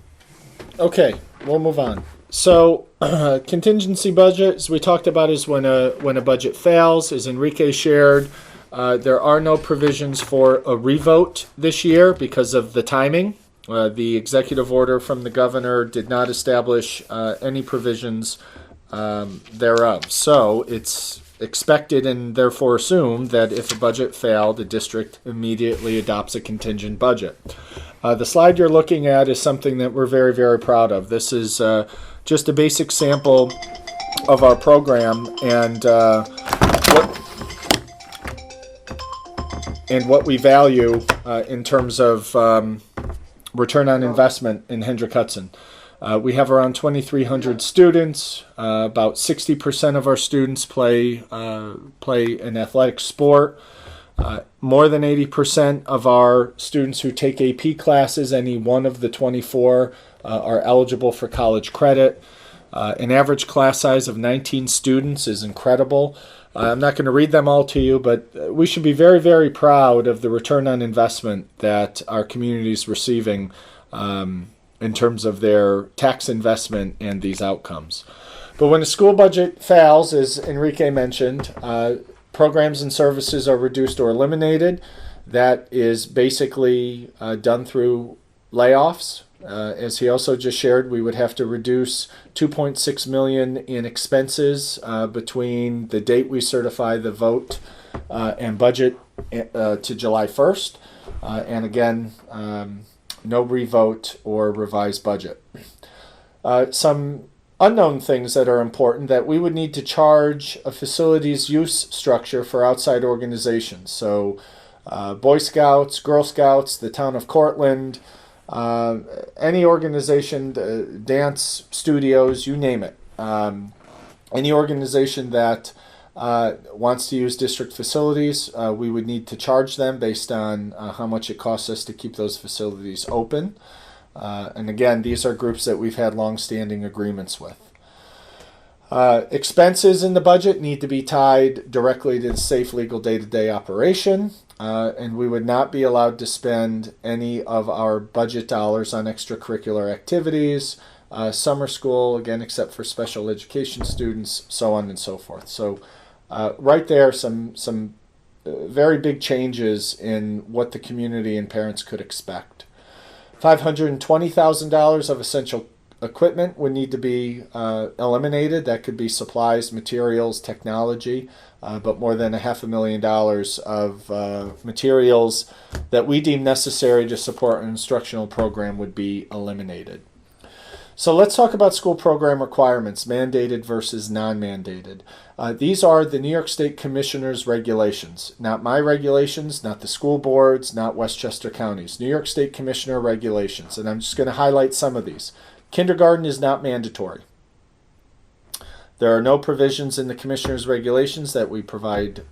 Okay, we'll move on. So, contingency budget, as we talked about, is when a budget fails. As Enrique shared, there are no provisions for a revote this year because of the timing. The executive order from the governor did not establish any provisions thereof. So it's expected and therefore assumed that if a budget failed, the district immediately adopts a contingent budget. The slide you're looking at is something that we're very, very proud of. This is just a basic sample of our program and what we value in terms of return on investment in Hendrick Hudson. We have around 2,300 students. About 60% of our students play an athletic sport. More than 80% of our students who take AP classes, any one of the 24, are eligible for college credit. An average class size of 19 students is incredible. I'm not going to read them all to you, but we should be very, very proud of the return on investment that our community is receiving in terms of their tax investment and these outcomes. But when a school budget fails, as Enrique mentioned, programs and services are reduced or eliminated. That is basically done through layoffs. As he also just shared, we would have to reduce $2.6 million in expenses between the date we certify the vote and budget to July 1st. And again, no revote or revised budget. Some unknown things that are important: that we would need to charge a facilities use structure for outside organizations. So Boy Scouts, Girl Scouts, the town of Cortland, any organization, dance studios, you name it. Any organization that wants to use district facilities, we would need to charge them based on how much it costs us to keep those facilities open. And again, these are groups that we've had long-standing agreements with. Expenses in the budget need to be tied directly to the safe, legal day-to-day operation. And we would not be allowed to spend any of our budget dollars on extracurricular activities, summer school, again, except for special education students, so on and so forth. So right there, some very big changes in what the community and parents could expect. $520,000 of essential equipment would need to be eliminated. That could be supplies, materials, technology, but more than $500,000 of materials that we deem necessary to support an instructional program would be eliminated. So let's talk about school program requirements, mandated versus non-mandated. These are the New York State Commissioner's regulations, not my regulations, not the school boards, not Westchester County's. New York State Commissioner regulations, and I'm just going to highlight some of these. Kindergarten is not mandatory. There are no provisions in the Commissioner's regulations that we provide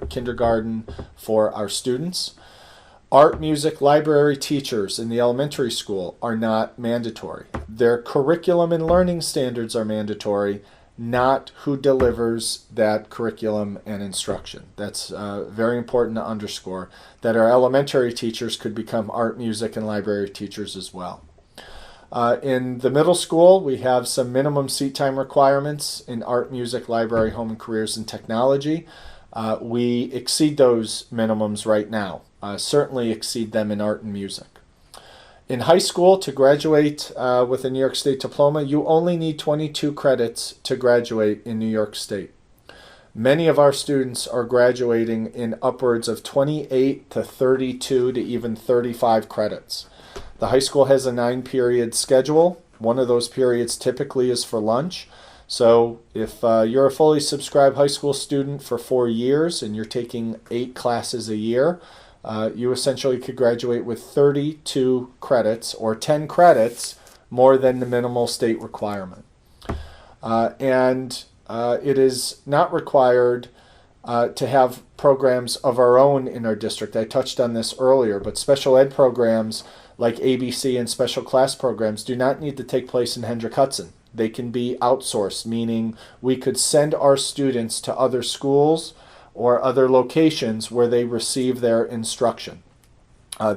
kindergarten for our students. Art, music, library teachers in the elementary school are not mandatory. Their curriculum and learning standards are mandatory, not who delivers that curriculum and instruction. That's very important to underscore, that our elementary teachers could become art, music, and library teachers as well. In the middle school, we have some minimum seat time requirements in art, music, library, home and careers, and technology. We exceed those minimums right now. Certainly exceed them in art and music. In high school, to graduate with a New York State diploma, you only need 22 credits to graduate in New York State. Many of our students are graduating in upwards of 28 to 32 to even 35 credits. The high school has a 9-period schedule. One of those periods typically is for lunch. So if you're a fully subscribed high school student for 4 years and you're taking 8 classes a year, you essentially could graduate with 32 credits or 10 credits more than the minimal state requirement. And it is not required to have programs of our own in our district. I touched on this earlier, but special ed programs like ABC and special class programs do not need to take place in Hendrick Hudson. They can be outsourced, meaning we could send our students to other schools or other locations where they receive their instruction.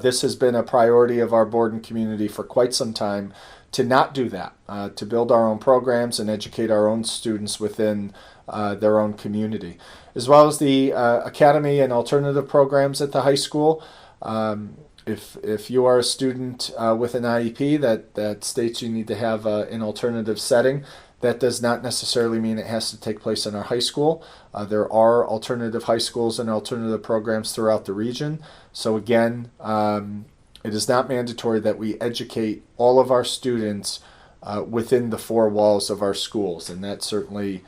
This has been a priority of our board and community for quite some time, to not do that, to build our own programs and educate our own students within their own community. As well as the academy and alternative programs at the high school. If you are a student with an IEP that states you need to have an alternative setting, That does not necessarily mean it has to take place in our high school. There are alternative high schools and alternative programs throughout the region. So again, it is not mandatory that we educate all of our students within the four walls of our schools, and that certainly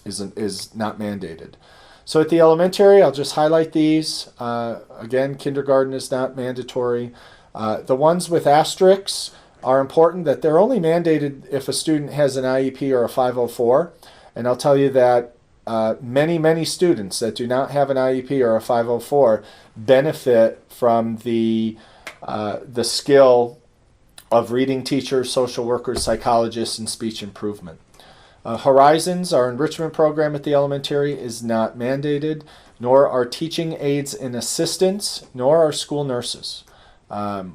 is not mandated. So at the elementary, I'll just highlight these. Again, kindergarten is not mandatory. The ones with asterisks are important, that they're only mandated if a student has an IEP or a 504. And I'll tell you that many students that do not have an IEP or a 504 benefit from the skill of reading teachers, social workers, psychologists, and speech improvement. Horizons, our enrichment program at the elementary, is not mandated, nor are teaching aides and assistants, nor are school nurses.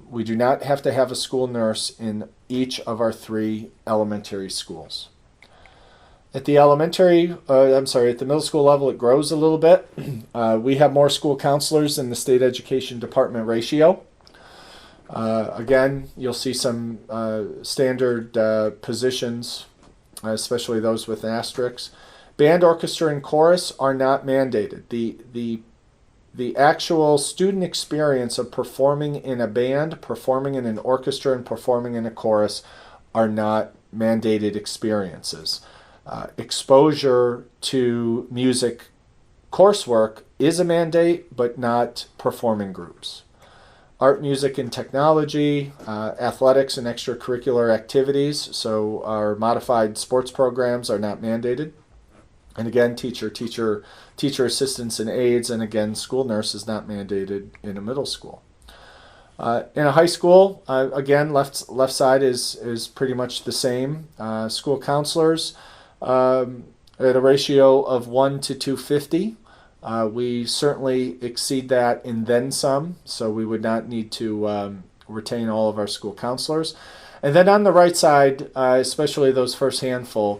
We do not have to have a school nurse in each of our 3 elementary schools. At the at the middle school level, it grows a little bit. We have more school counselors than the state education department ratio. Again, you'll see some standard positions, especially those with asterisks. Band, orchestra, and chorus are not mandated. The actual student experience of performing in a band, performing in an orchestra, and performing in a chorus are not mandated experiences. Exposure to music coursework is a mandate, but not performing groups. Art, music, and technology, athletics and extracurricular activities, so our modified sports programs are not mandated. And again, teacher assistants and aides, and again, school nurse is not mandated in a middle school. In a high school, again, left side is pretty much the same. School counselors at a ratio of 1 to 250. We certainly exceed that and then some, so we would not need to retain all of our school counselors. And then on the right side, especially those first handful,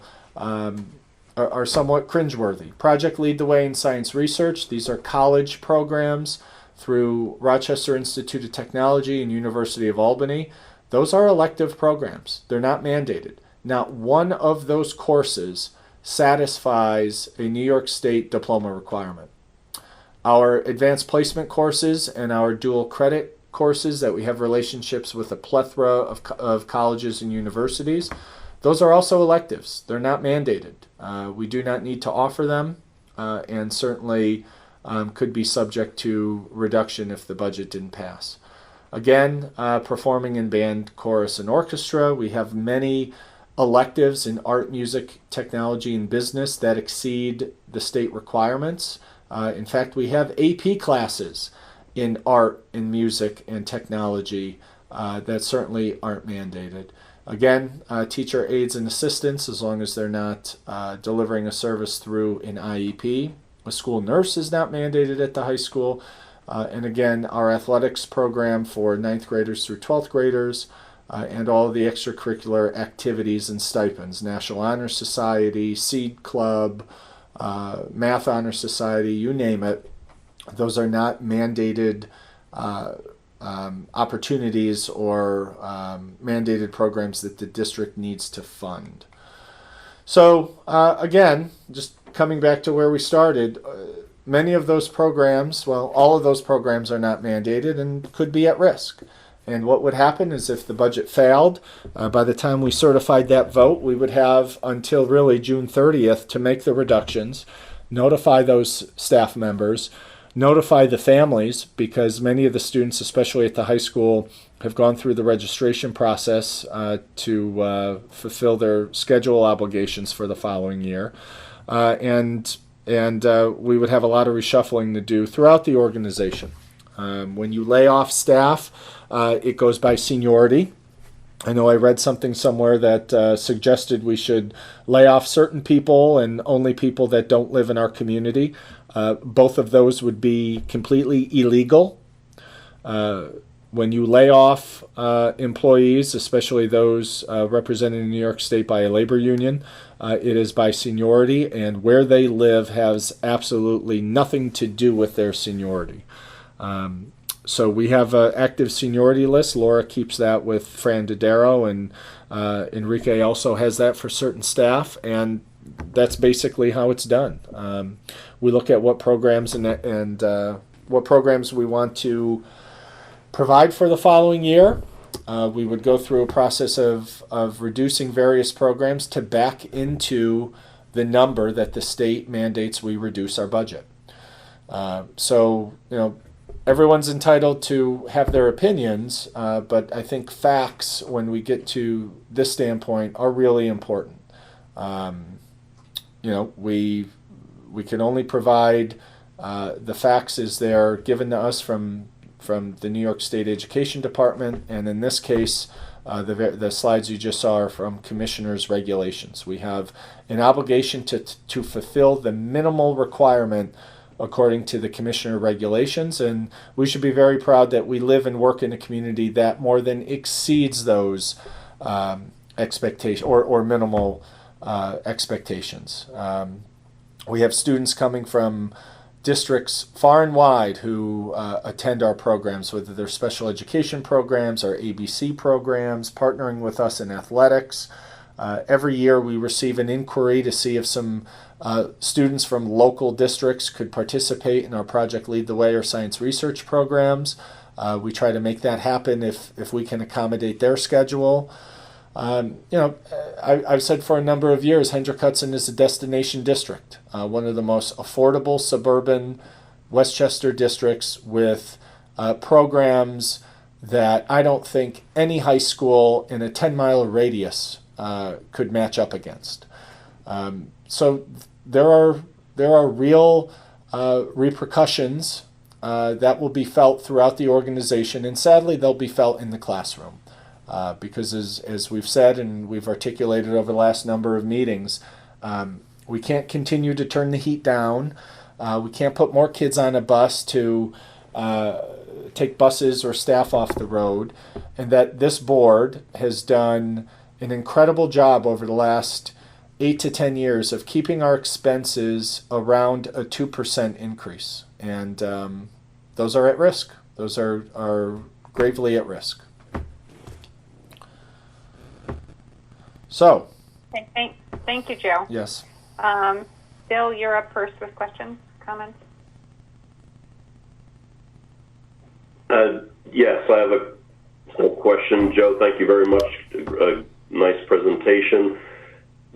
are somewhat cringeworthy. Project Lead the Way in Science Research. These are college programs through Rochester Institute of Technology and University of Albany. Those are elective programs. They're not mandated. Not one of those courses satisfies a New York State diploma requirement. Our advanced placement courses and our dual credit courses that we have relationships with a plethora of colleges and universities, those are also electives. They're not mandated. We do not need to offer them, and certainly could be subject to reduction if the budget didn't pass. Again, performing in band, chorus, and orchestra, we have many electives in art, music, technology, and business that exceed the state requirements. In fact, we have AP classes in art, in music, and technology that certainly aren't mandated. Again, teacher aides and assistants, as long as they're not delivering a service through an IEP. A school nurse is not mandated at the high school. And again, our athletics program for 9th graders through 12th graders, and all of the extracurricular activities and stipends, National Honor Society, Seed Club, Math Honor Society, you name it. Those are not mandated opportunities or mandated programs that the district needs to fund. So again, just coming back to where we started, many of those programs, well, all of those programs are not mandated and could be at risk. And what would happen is if the budget failed, by the time we certified that vote, we would have until really June 30th to make the reductions, notify those staff members, notify the families, because many of the students, especially at the high school, have gone through the registration process to fulfill their schedule obligations for the following year. And we would have a lot of reshuffling to do throughout the organization. When you lay off staff, it goes by seniority. I know I read something somewhere that suggested we should lay off certain people and only people that don't live in our community. Both of those would be completely illegal. When you lay off employees, especially those represented in New York State by a labor union, it is by seniority, and where they live has absolutely nothing to do with their seniority. So we have an active seniority list. Laura keeps that with Fran Dodaro, and Enrique also has that for certain staff, and that's basically how it's done. We look at what programs and what programs we want to provide for the following year. We would go through a process of reducing various programs to back into the number that the state mandates we reduce our budget. So, everyone's entitled to have their opinions, but I think facts, when we get to this standpoint, are really important. We can only provide the facts as they're given to us from the New York State Education Department, and in this case, the slides you just saw are from Commissioner's regulations. We have an obligation to fulfill the minimal requirement according to the Commissioner regulations, and we should be very proud that we live and work in a community that more than exceeds those expectations or minimal expectations. We have students coming from districts far and wide who attend our programs, whether they're special education programs or ABC programs, partnering with us in athletics. Every year we receive an inquiry to see if some students from local districts could participate in our Project Lead the Way or science research programs. We try to make that happen if we can accommodate their schedule. I've said for a number of years, Hendrick Hudson is a destination district, one of the most affordable suburban Westchester districts with programs that I don't think any high school in a 10-mile radius could match up against. So there are real repercussions that will be felt throughout the organization, and sadly they'll be felt in the classroom. Because as we've said and we've articulated over the last number of meetings, we can't continue to turn the heat down. We can't put more kids on a bus to take buses or staff off the road, and that this board has done an incredible job over the last 8 to 10 years of keeping our expenses around a 2% increase. And those are at risk. Those are gravely at risk. So. Thank you, Joe. Yes. Bill, you're up first with questions, comments. Yes, I have a question. Joe, thank you very much. Nice presentation.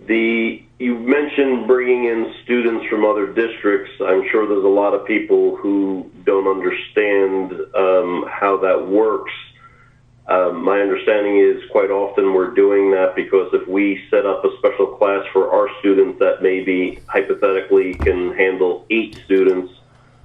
You mentioned bringing in students from other districts. I'm sure there's a lot of people who don't understand how that works. My understanding is quite often we're doing that because if we set up a special class for our students that maybe hypothetically can handle 8 students,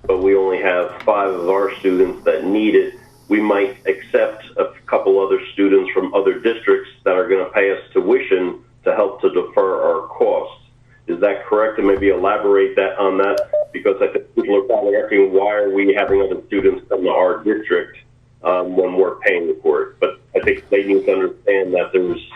but we only have 5 of our students that need it, we might accept a couple other students from other districts that are going to pay us tuition to help to defer our costs. Is that correct? And maybe elaborate on that, because I think people are probably asking, why are we having other students come to our district when we're paying for it? But I think they need to understand that there's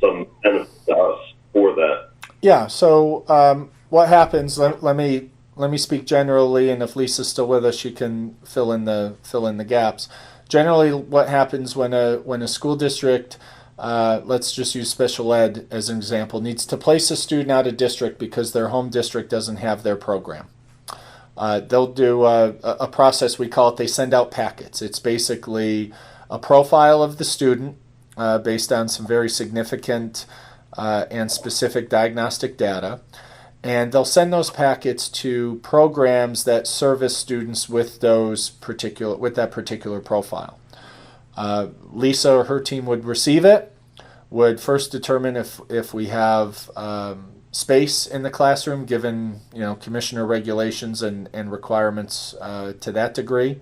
some benefit to us for that. Yeah. So what happens? Let me speak generally, and if Lisa's still with us, she can fill in the gaps. Generally, what happens when a school district, let's just use special ed as an example, needs to place a student out of district because their home district doesn't have their program. They'll do a process, we call it, they send out packets. It's basically a profile of the student based on some very significant and specific diagnostic data. And they'll send those packets to programs that service students with that particular profile. Lisa or her team would receive it, would first determine if we have space in the classroom, given commissioner regulations and requirements to that degree.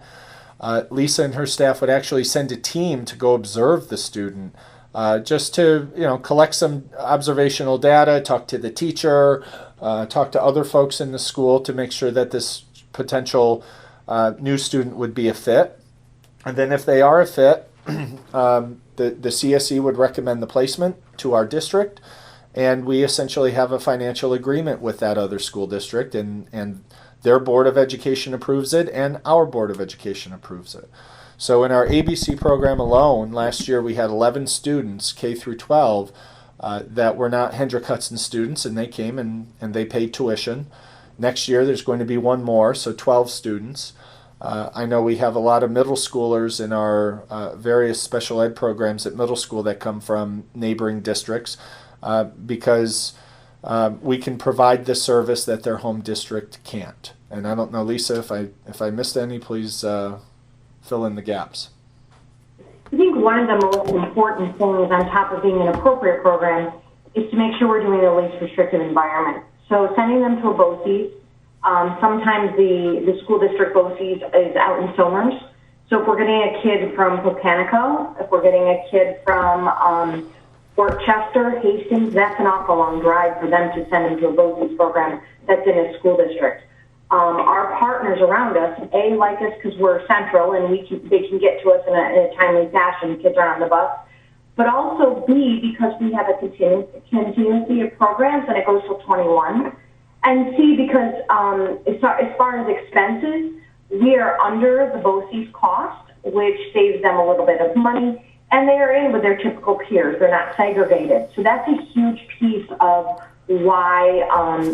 Lisa and her staff would actually send a team to go observe the student, just to collect some observational data, talk to the teacher, talk to other folks in the school to make sure that this potential new student would be a fit. And then if they are a fit, the CSE would recommend the placement to our district, and we essentially have a financial agreement with that other school district, and their Board of Education approves it, and our Board of Education approves it. So in our ABC program alone, last year we had 11 students, K through 12, that were not Hendrick Hudson students, and they came and they paid tuition. Next year there's going to be one more, so 12 students. I know we have a lot of middle schoolers in our various special ed programs at middle school that come from neighboring districts because we can provide the service that their home district can't. And I don't know, Lisa, if I missed any, please fill in the gaps. I think one of the most important things on top of being an appropriate program is to make sure we're doing the least restrictive environment. So sending them to a BOCES, sometimes the school district BOCES is out in Somers. So if we're getting a kid from Pocanico, if we're getting a kid from Fort Chester, Hastings, that's an awful long drive for them to send them to a BOCES program that's in a school district. Our partners around us, A, like us because we're central and they can get to us in a timely fashion, kids are on the bus, but also B, because we have a continuity of programs and it goes till 21, and C, because as far as expenses, we are under the BOCES cost, which saves them a little bit of money, and they are in with their typical peers. They're not segregated. So that's a huge piece of why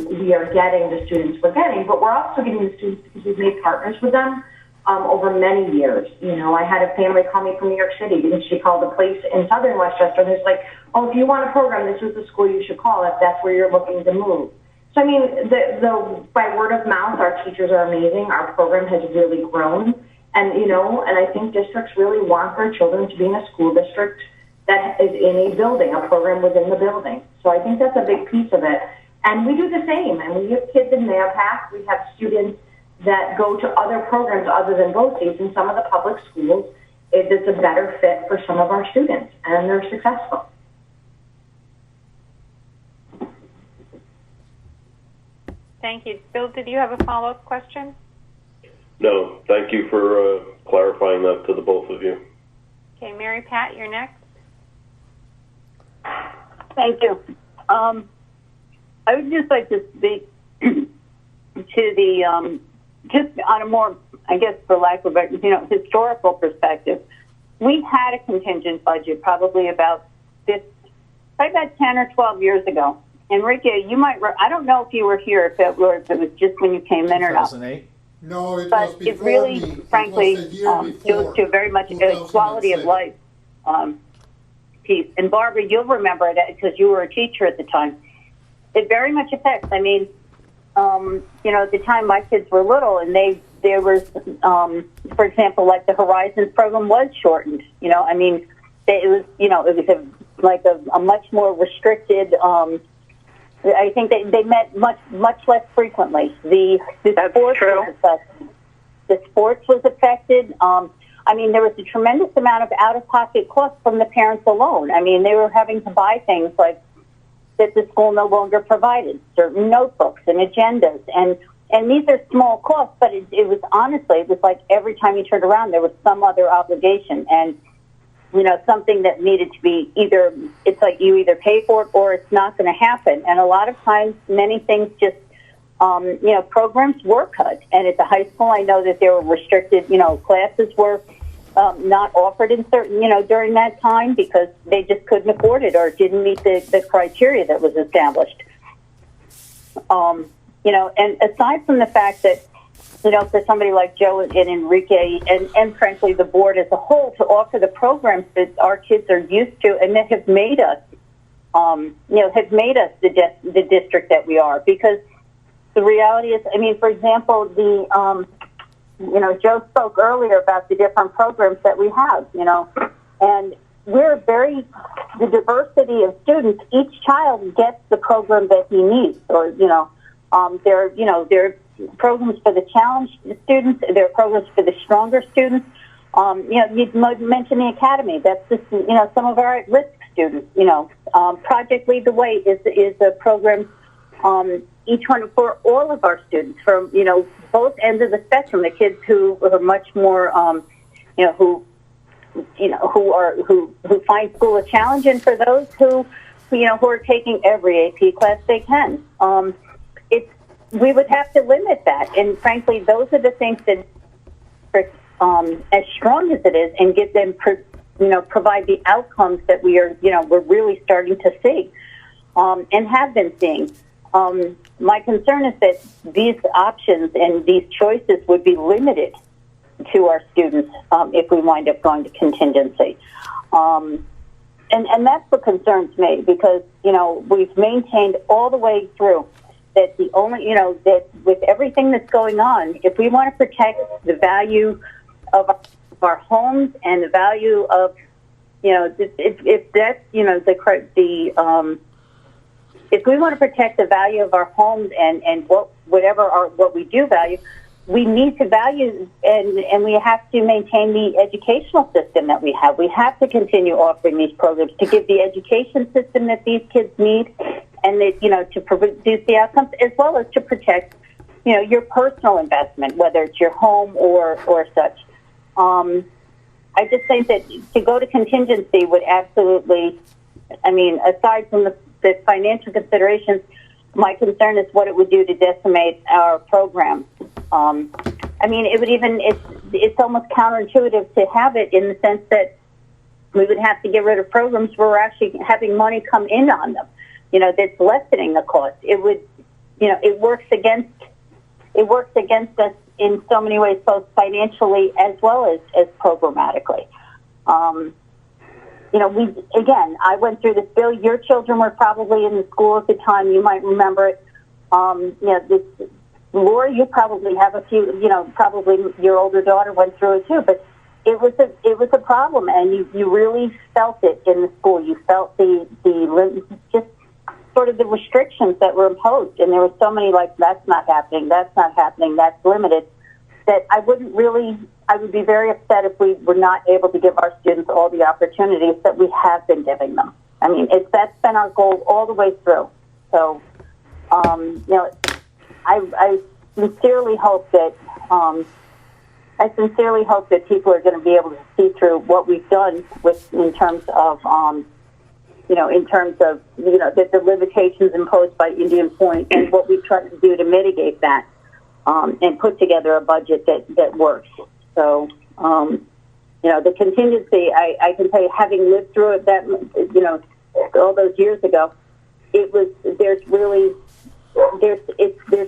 we are getting the students we're getting, but we're also getting the students because we've made partners with them over many years. You know, I had a family call me from New York City because she called a place in southern Westchester, and it's like, oh, if you want a program, this is the school you should call if that's where you're looking to move. So, I mean, the by word of mouth, our teachers are amazing. Our program has really grown, and, you know, and I think districts really want their children to be in a school district that is in a building, a program within the building. So I think that's a big piece of it. And we do the same. And we have kids in MAPAC. We have students that go to other programs other than BOCES. In some of the public schools, it's a better fit for some of our students, and they're successful. Thank you. Bill, did you have a follow-up question? No, thank you for clarifying that to the both of you. Okay, Mary Pat, you're next. Thank you. I would just like to speak to the, just on a more, I guess, for lack of a, historical perspective. We had a contingent budget probably about 10 or 12 years ago. Enrique, you might, I don't know if you were here, if it was just when you came in or not. 2008? No, it but was before it really, me. frankly, It goes to very much a quality of life piece. And Barbara, you'll remember it because you were a teacher at the time. It very much affects. I mean, at the time my kids were little, and there was, for example, like the Horizons program was shortened. I mean, it was a much more restricted. I think they met much less frequently. The sports was affected. The sports was affected. I mean, there was a tremendous amount of out-of-pocket costs from the parents alone. I mean, they were having to buy things like that the school no longer provided, certain notebooks and agendas. And these are small costs, but it was honestly, it was like every time you turned around, there was some other obligation. And, something that needed to be it's like you either pay for it or it's not going to happen. And a lot of times, many things just, programs were cut. And at the high school, I know that there were restricted, classes were not offered in certain, during that time because they just couldn't afford it or didn't meet the criteria that was established. And aside from the fact that, for somebody like Joe and Enrique and frankly the board as a whole to offer the programs that our kids are used to and that have made us, the district that we are. Because the reality is, I mean, for example, Joe spoke earlier about the different programs that we have, and we're the diversity of students. Each child gets the program that he needs, or there are programs for the challenged students. There are programs for the stronger students. You mentioned the academy. That's just some of our at-risk students. Project Lead the Way is a program. Each one for all of our students, from both ends of the spectrum. The kids who are much more, who find school a challenge, and for those who are taking every AP class they can. we would have to limit that. And frankly, those are the things that, as strong as it is, and give them, provide the outcomes that we're really starting to see, and have been seeing. My concern is that these options and these choices would be limited to our students if we wind up going to contingency. And that's what concerns me, because, we've maintained all the way through that the only, that with everything that's going on, if we want to protect the value of our homes and the value of, if that's, if we want to protect the value of our homes and what we do value, we need to value and we have to maintain the educational system that we have. We have to continue offering these programs to give the education system that these kids need, and that, to produce the outcomes, as well as to protect, your personal investment, whether it's your home or such. I just think that to go to contingency would absolutely, aside from the financial considerations, my concern is what it would do to decimate our program. It would even, it's almost counterintuitive to have it in the sense that we would have to get rid of programs where we're actually having money come in on them, that's lessening the cost. It would, it works against us in so many ways, both financially as well as programmatically. I went through this bill. Your children were probably in the school at the time. You might remember it. Laura, you probably have a few, probably your older daughter went through it too, but it was a problem, and you really felt it in the school. You felt the just sort of the restrictions that were imposed, and there were so many that's not happening, that's limited, that I would be very upset if we were not able to give our students all the opportunities that we have been giving them. That's been our goal all the way through. So, I sincerely hope that people are going to be able to see through what we've done in terms of that the limitations imposed by Indian Point and what we've tried to do to mitigate that, and put together a budget that works. So, the contingency, I can tell you, having lived through it all those years ago, there's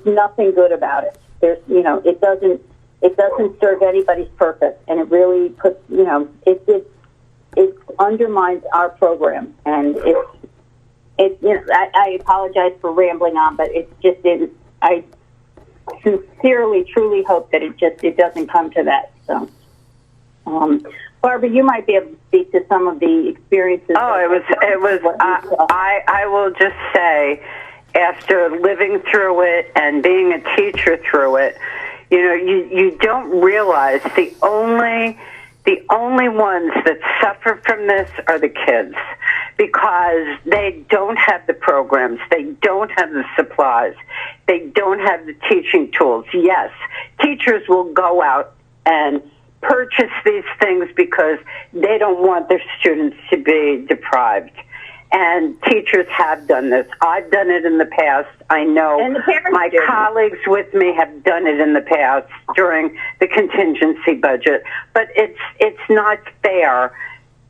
nothing good about it. It doesn't serve anybody's purpose, and it really puts, it undermines our program, and I apologize for rambling on, but it's just, I sincerely, truly hope that it doesn't come to that. So, Barbara, you might be able to speak to some of the experiences. Oh, it was. I will just say, after living through it and being a teacher through it, you don't realize the only ones that suffer from this are the kids, because they don't have the programs, they don't have the supplies, they don't have the teaching tools. Yes, teachers will go out and purchase these things because they don't want their students to be deprived. And teachers have done this. I've done it in the past. I know my colleagues with me have done it in the past during the contingency budget. But it's not fair.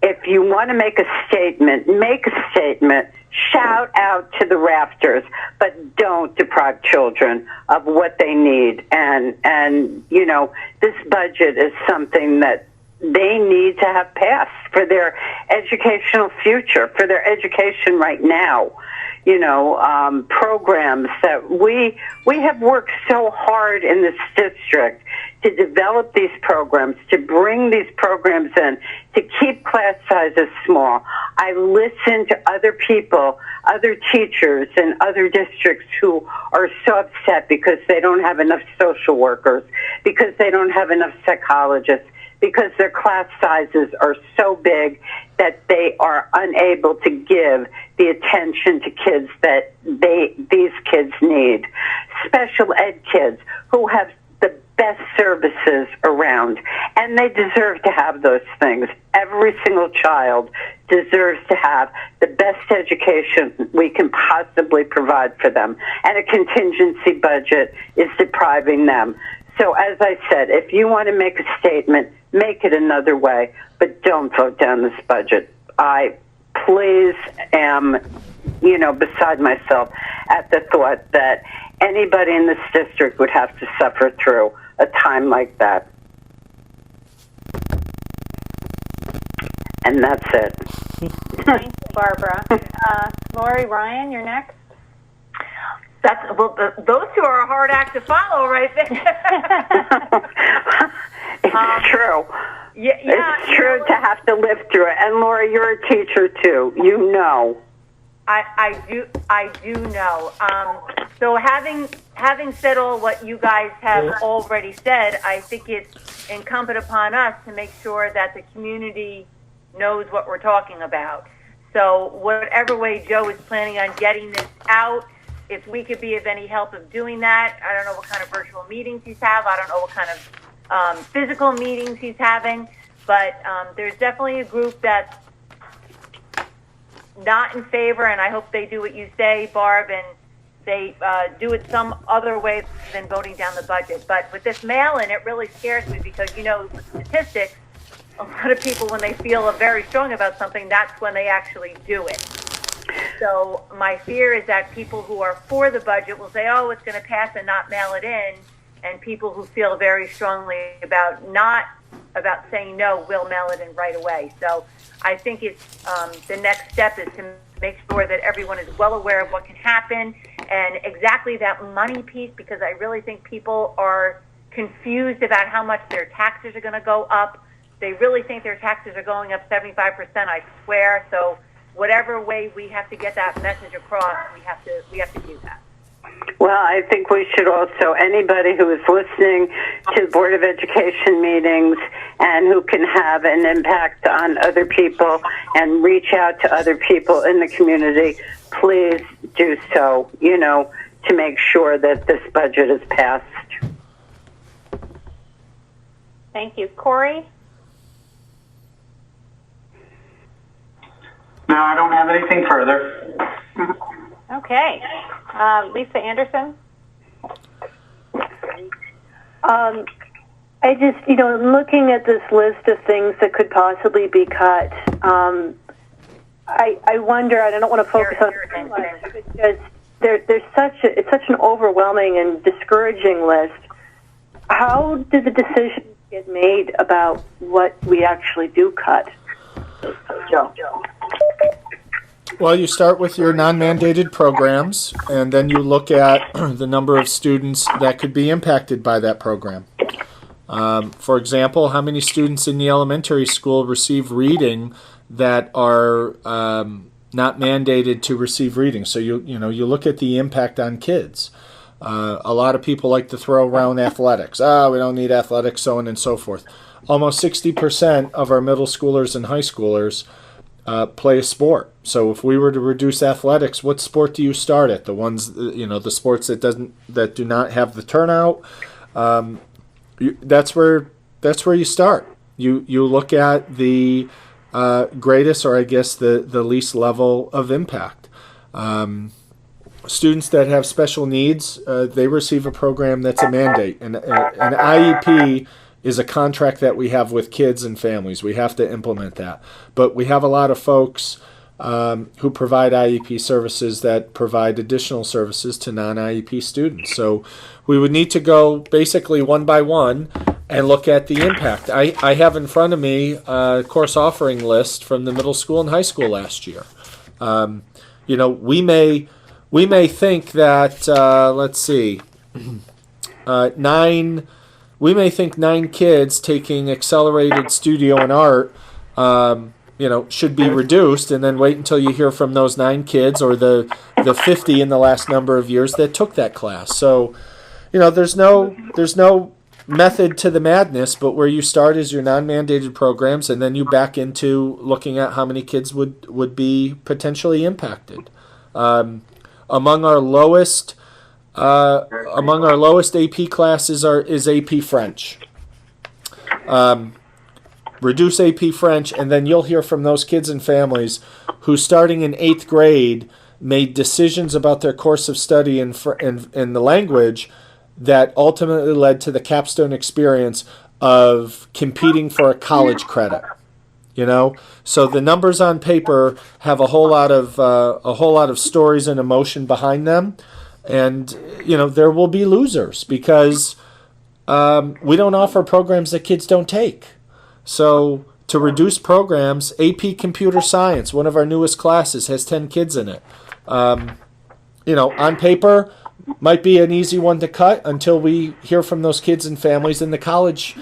If you want to make a statement, shout out to the rafters, but don't deprive children of what they need. And this budget is something that they need to have passed for their educational future, for their education right now. Programs that we have worked so hard in this district to develop these programs, to bring these programs in, to keep class sizes small. I listen to other people, other teachers in other districts who are so upset because they don't have enough social workers, because they don't have enough psychologists, because their class sizes are so big that they are unable to give the attention to kids that these kids need. Special ed kids who have the best services around, and they deserve to have those things. Every single child deserves to have the best education we can possibly provide for them. And a contingency budget is depriving them. So as I said, if you want to make a statement, make it another way, but don't vote down this budget. I please am, beside myself at the thought that anybody in this district would have to suffer through a time like that. And that's it. Thanks, Barbara. Lori, Ryan, you're next. Those two are a hard act to follow, right there. It's true. Yeah, it's true to have to live through it. And Laura, you're a teacher too. You know. I do know. So having said all what you guys have already said, I think it's incumbent upon us to make sure that the community knows what we're talking about. So whatever way Joe is planning on getting this out, if we could be of any help of doing that, I don't know what kind of virtual meetings he's have. I don't know what kind of physical meetings he's having, but there's definitely a group that's not in favor, and I hope they do what you say, Barb, and they do it some other way than voting down the budget. But with this mail-in, it really scares me because, with statistics, a lot of people, when they feel very strong about something, that's when they actually do it. So my fear is that people who are for the budget will say, oh, it's going to pass and not mail it in, and people who feel very strongly about saying no will mail it in right away. So I think it's the next step is to make sure that everyone is well aware of what can happen and exactly that money piece, because I really think people are confused about how much their taxes are going to go up. They really think their taxes are going up 75%, I swear. So whatever way we have to get that message across, we have to do that. Well, I think we should also, anybody who is listening to Board of Education meetings and who can have an impact on other people and reach out to other people in the community, please do so, to make sure that this budget is passed. Thank you. Corey? No, I don't have anything further. Okay. Lisa Anderson? I just, looking at this list of things that could possibly be cut, I wonder, I don't want to focus on it too much, because it's such an overwhelming and discouraging list. How do the decisions get made about what we actually do cut? Joe. Well, you start with your non-mandated programs, and then you look at the number of students that could be impacted by that program. For example, how many students in the elementary school receive reading that are not mandated to receive reading? So you look at the impact on kids. A lot of people like to throw around athletics. We don't need athletics, so on and so forth. Almost 60% of our middle schoolers and high schoolers play a sport. So if we were to reduce athletics, what sport do you start at? The ones, the sports that do not have the turnout. That's where you start. You look at the greatest, or I guess the least level of impact. Students that have special needs, they receive a program that's a mandate. And an IEP is a contract that we have with kids and families. We have to implement that. But we have a lot of folks who provide IEP services that provide additional services to non-IEP students. So we would need to go basically one by one and look at the impact. I have in front of me a course offering list from the middle school and high school last year. We may think that, let's see, we may think 9 kids taking accelerated studio and art, should be reduced, and then wait until you hear from those 9 kids or the 50 in the last number of years that took that class. So, there's no method to the madness, but where you start is your non-mandated programs, and then you back into looking at how many kids would be potentially impacted. Among our lowest AP classes is AP French. reduce AP French, and then you'll hear from those kids and families who, starting in 8th grade, made decisions about their course of study in the language that ultimately led to the capstone experience of competing for a college credit. You know, so the numbers on paper have a whole lot of stories and emotion behind them, and you know there will be losers because we don't offer programs that kids don't take. So to reduce programs, AP Computer Science, one of our newest classes, has 10 kids in it. You know, on paper, might be an easy one to cut until we hear from those kids and families in the college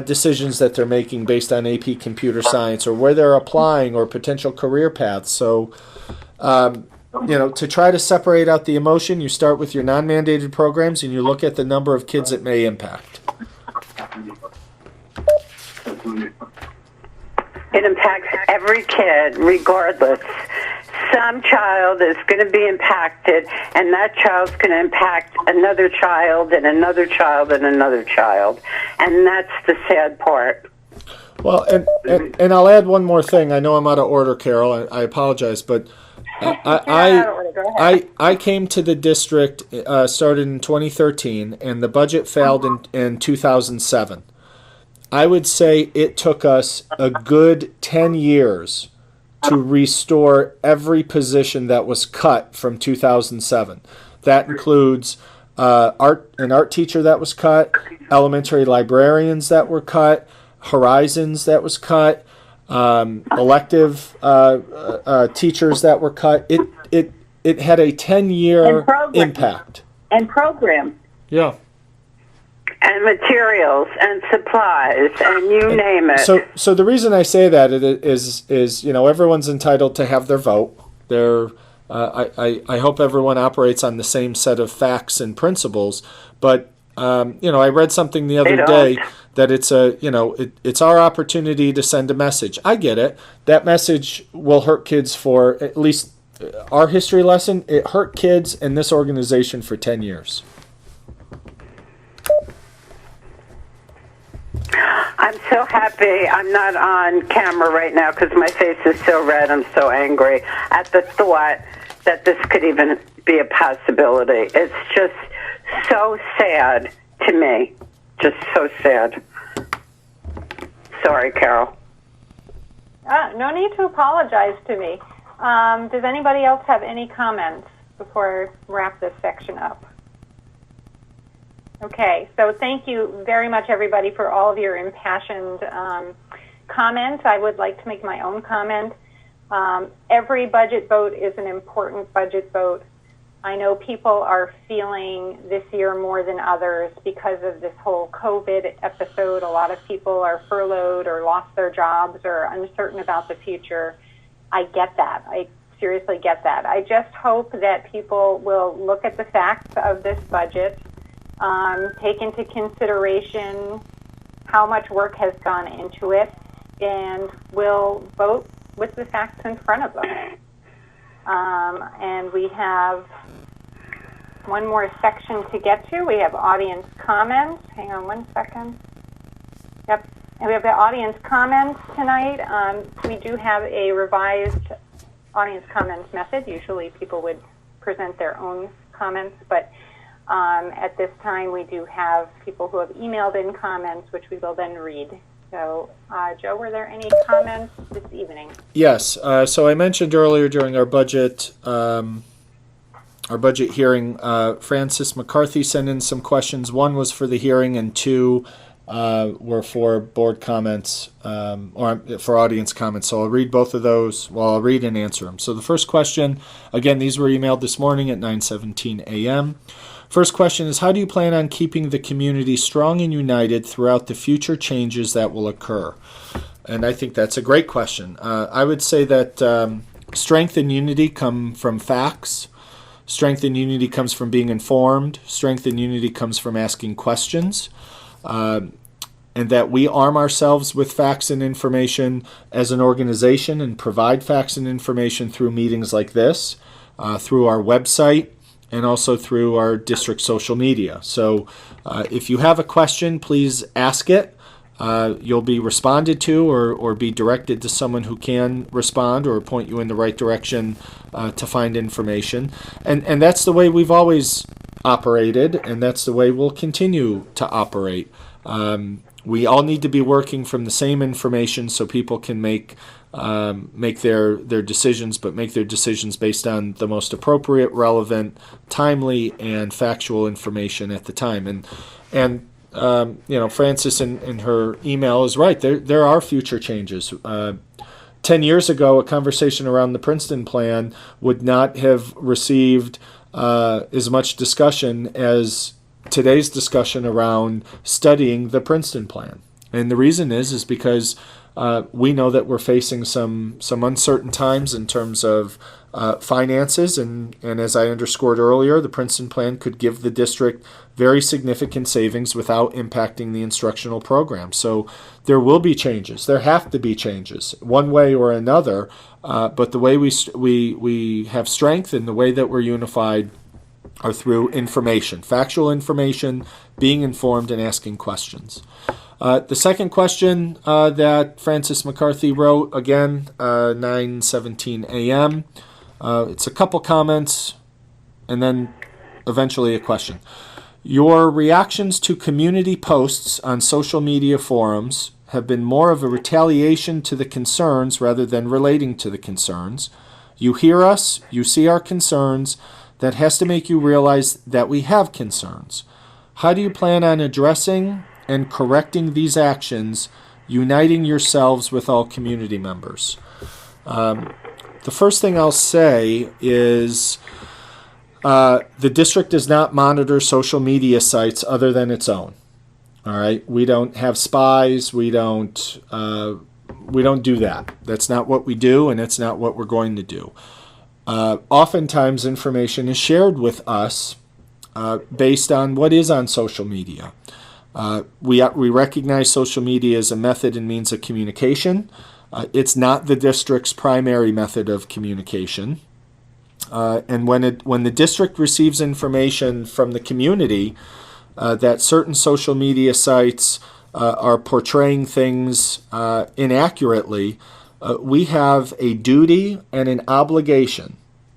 decisions that they're making based on AP Computer Science or where they're applying or potential career paths. So, you know, to try to separate out the emotion, you start with your non-mandated programs and you look at the number of kids it may impact. It impacts every kid regardless. Some child is going to be impacted, and that child's going to impact another child and another child and another child. And that's the sad part. Well, and I'll add one more thing. I know I'm out of order, Carol. I apologize, but I came to the district, started in 2013, and the budget failed in 2007. I would say it took us a good 10 years to restore every position that was cut from 2007. That includes an art teacher that was cut, elementary librarians that were cut, Horizons that was cut, elective teachers that were cut. It had a 10-year impact. And program. Yeah. And materials and supplies and you name it. So the reason I say that is you know, everyone's entitled to have their vote. I hope everyone operates on the same set of facts and principles. But you know, I read something the other day that it's our opportunity to send a message. I get it. That message will hurt kids for at least our history lesson. It hurt kids in this organization for 10 years. I'm so happy I'm not on camera right now because my face is so red. I'm so angry at the thought that this could even be a possibility. It's just so sad to me. Just so sad. Sorry, Carol. No need to apologize to me. Does anybody else have any comments before I wrap this section up? Okay, so thank you very much, everybody, for all of your impassioned comments. I would like to make my own comment. Every budget vote is an important budget vote. I know people are feeling this year more than others because of this whole COVID episode. A lot of people are furloughed or lost their jobs or uncertain about the future. I get that. I seriously get that. I just hope that people will look at the facts of this budget, take into consideration how much work has gone into it, and will vote with the facts in front of them. And we have one more section to get to. We have audience comments. Hang on one second. Yep. And we have the audience comments tonight. We do have a revised audience comments method. Usually people would present their own comments, but at this time we do have people who have emailed in comments, which we will then read. So, Joe, were there any comments this evening? Yes. So I mentioned earlier during our budget hearing, Francis McCarthy sent in some questions. One was for the hearing, and two were for board comments or for audience comments. So I'll read both of those. Well, I'll read and answer them. So the first question, again, these were emailed this morning at 9:17 a.m. First question is, how do you plan on keeping the community strong and united throughout the future changes that will occur? And I think that's a great question. I would say that strength and unity come from facts. Strength and unity comes from being informed. Strength and unity comes from asking questions. And that we arm ourselves with facts and information as an organization and provide facts and information through meetings like this, through our website, and also through our district social media. So if you have a question, please ask it. you'll be responded to or be directed to someone who can respond or point you in the right direction to find information. And that's the way we've always operated, and that's the way we'll continue to operate. We all need to be working from the same information so people can make their decisions, but make their decisions based on the most appropriate, relevant, timely, and factual information at the time. And Frances in her email is right. There are future changes. 10 years ago, a conversation around the Princeton plan would not have received as much discussion as today's discussion around studying the Princeton plan. And the reason is because we know that we're facing some uncertain times in terms of finances, and as I underscored earlier, the Princeton plan could give the district very significant savings without impacting the instructional program. So there will be changes. There have to be changes, one way or another. But the way we have strength and the way that we're unified are through information, factual information, being informed, and asking questions. The second question that Francis McCarthy wrote, again, 9:17 a.m. It's a couple comments and then eventually a question. Your reactions to community posts on social media forums have been more of a retaliation to the concerns rather than relating to the concerns. You hear us, you see our concerns. That has to make you realize that we have concerns. How do you plan on addressing and correcting these actions, uniting yourselves with all community members? The first thing I'll say is the district does not monitor social media sites other than its own. All right, we don't have spies. We don't do that. That's not what we do, and it's not what we're going to do. Oftentimes, information is shared with us based on what is on social media. We recognize social media as a method and means of communication. It's not the district's primary method of communication. And when the district receives information from the community that certain social media sites are portraying things inaccurately, we have a duty and an obligation.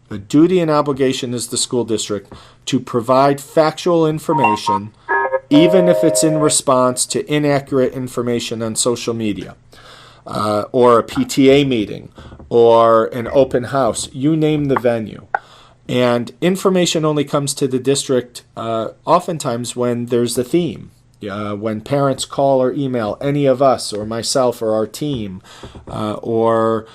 A duty and obligation as the school district to provide factual information, even if it's in response to inaccurate information on social media, or a PTA meeting, or an open house. You name the venue. And information only comes to the district oftentimes when there's a theme. When parents call or email any of us or myself or our team, or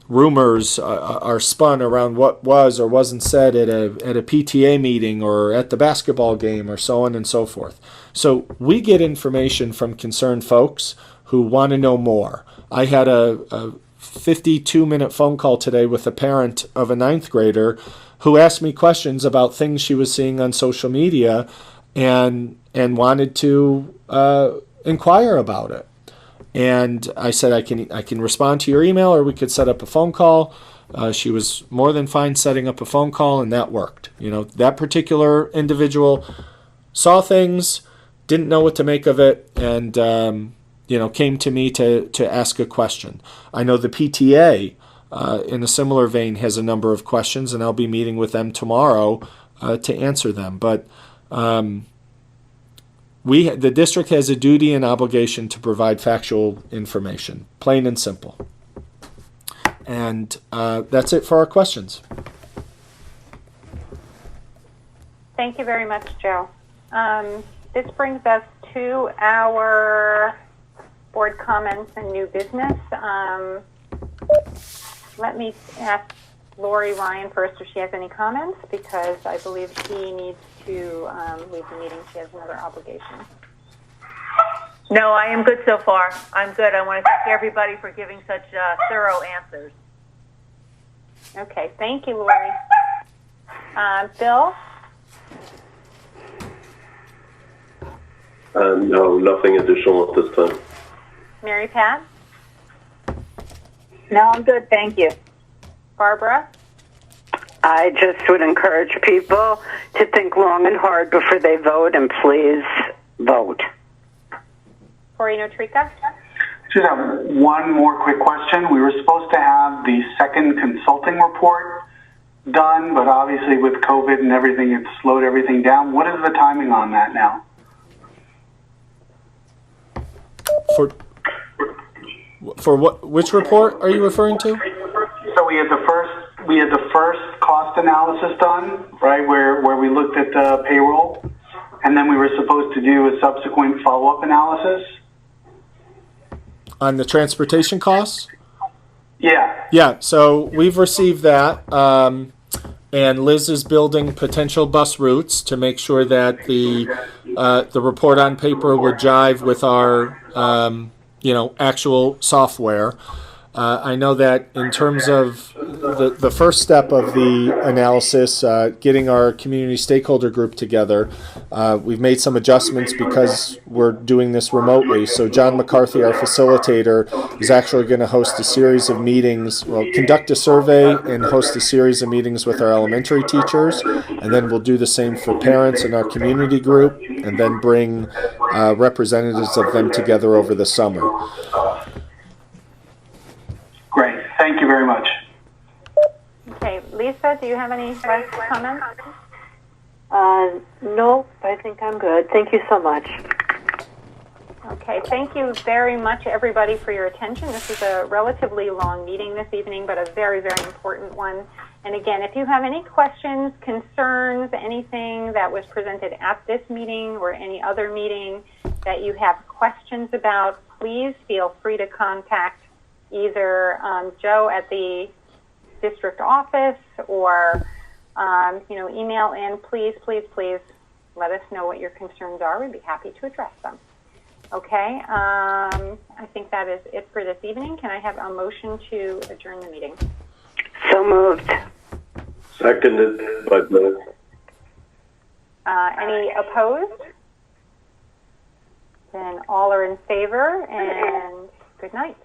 rumors are spun around what was or wasn't said at a PTA meeting or at the basketball game or so on and so forth. So we get information from concerned folks who want to know more. I had a 52-minute phone call today with a parent of a 9th grader who asked me questions about things she was seeing on social media and wanted to inquire about it. And I said, I can respond to your email, or we could set up a phone call. She was more than fine setting up a phone call, and that worked. That particular individual saw things, didn't know what to make of it, and came to me to ask a question. I know the PTA, in a similar vein, has a number of questions, and I'll be meeting with them tomorrow to answer them. But the district has a duty and obligation to provide factual information, plain and simple. And that's it for our questions. Thank you very much, Joe. This brings us to our board comments and new business. Let me ask Lori Ryan first if she has any comments, because I believe she needs to leave the meeting. She has another obligation. No, I am good so far. I'm good. I want to thank everybody for giving such thorough answers. Okay, thank you, Lori. Bill? No, nothing additional at this time. Mary Pat? No, I'm good, thank you. Barbara? I just would encourage people to think long and hard before they vote, and please vote. Corey Notrica? Just have one more quick question. We were supposed to have the second consulting report done, but obviously with COVID and everything, it's slowed everything down. What is the timing on that now? For what? Which report are you referring to? So we had the first cost analysis done, right, where we looked at the payroll, and then we were supposed to do a subsequent follow-up analysis. On the transportation costs? Yeah. Yeah, so we've received that, and Liz is building potential bus routes to make sure that the report on paper would jive with our actual software. I know that in terms of the first step of the analysis, getting our community stakeholder group together, we've made some adjustments because we're doing this remotely. So John McCarthy, our facilitator, is actually going to host a series of meetings, conduct a survey and host a series of meetings with our elementary teachers, and then we'll do the same for parents in our community group, and then bring representatives of them together over the summer. Great. Thank you very much. Okay, Lisa, do you have any last comments? No, I think I'm good. Thank you so much. Okay, thank you very much, everybody, for your attention. This is a relatively long meeting this evening, but a very, very important one. And again, if you have any questions, concerns, anything that was presented at this meeting or any other meeting that you have questions about, please feel free to contact either Joe at the district office or email in. Please let us know what your concerns are. We'd be happy to address them. Okay, I think that is it for this evening. Can I have a motion to adjourn the meeting? So moved. Seconded by Liz. Any opposed? Then all are in favor, and good night.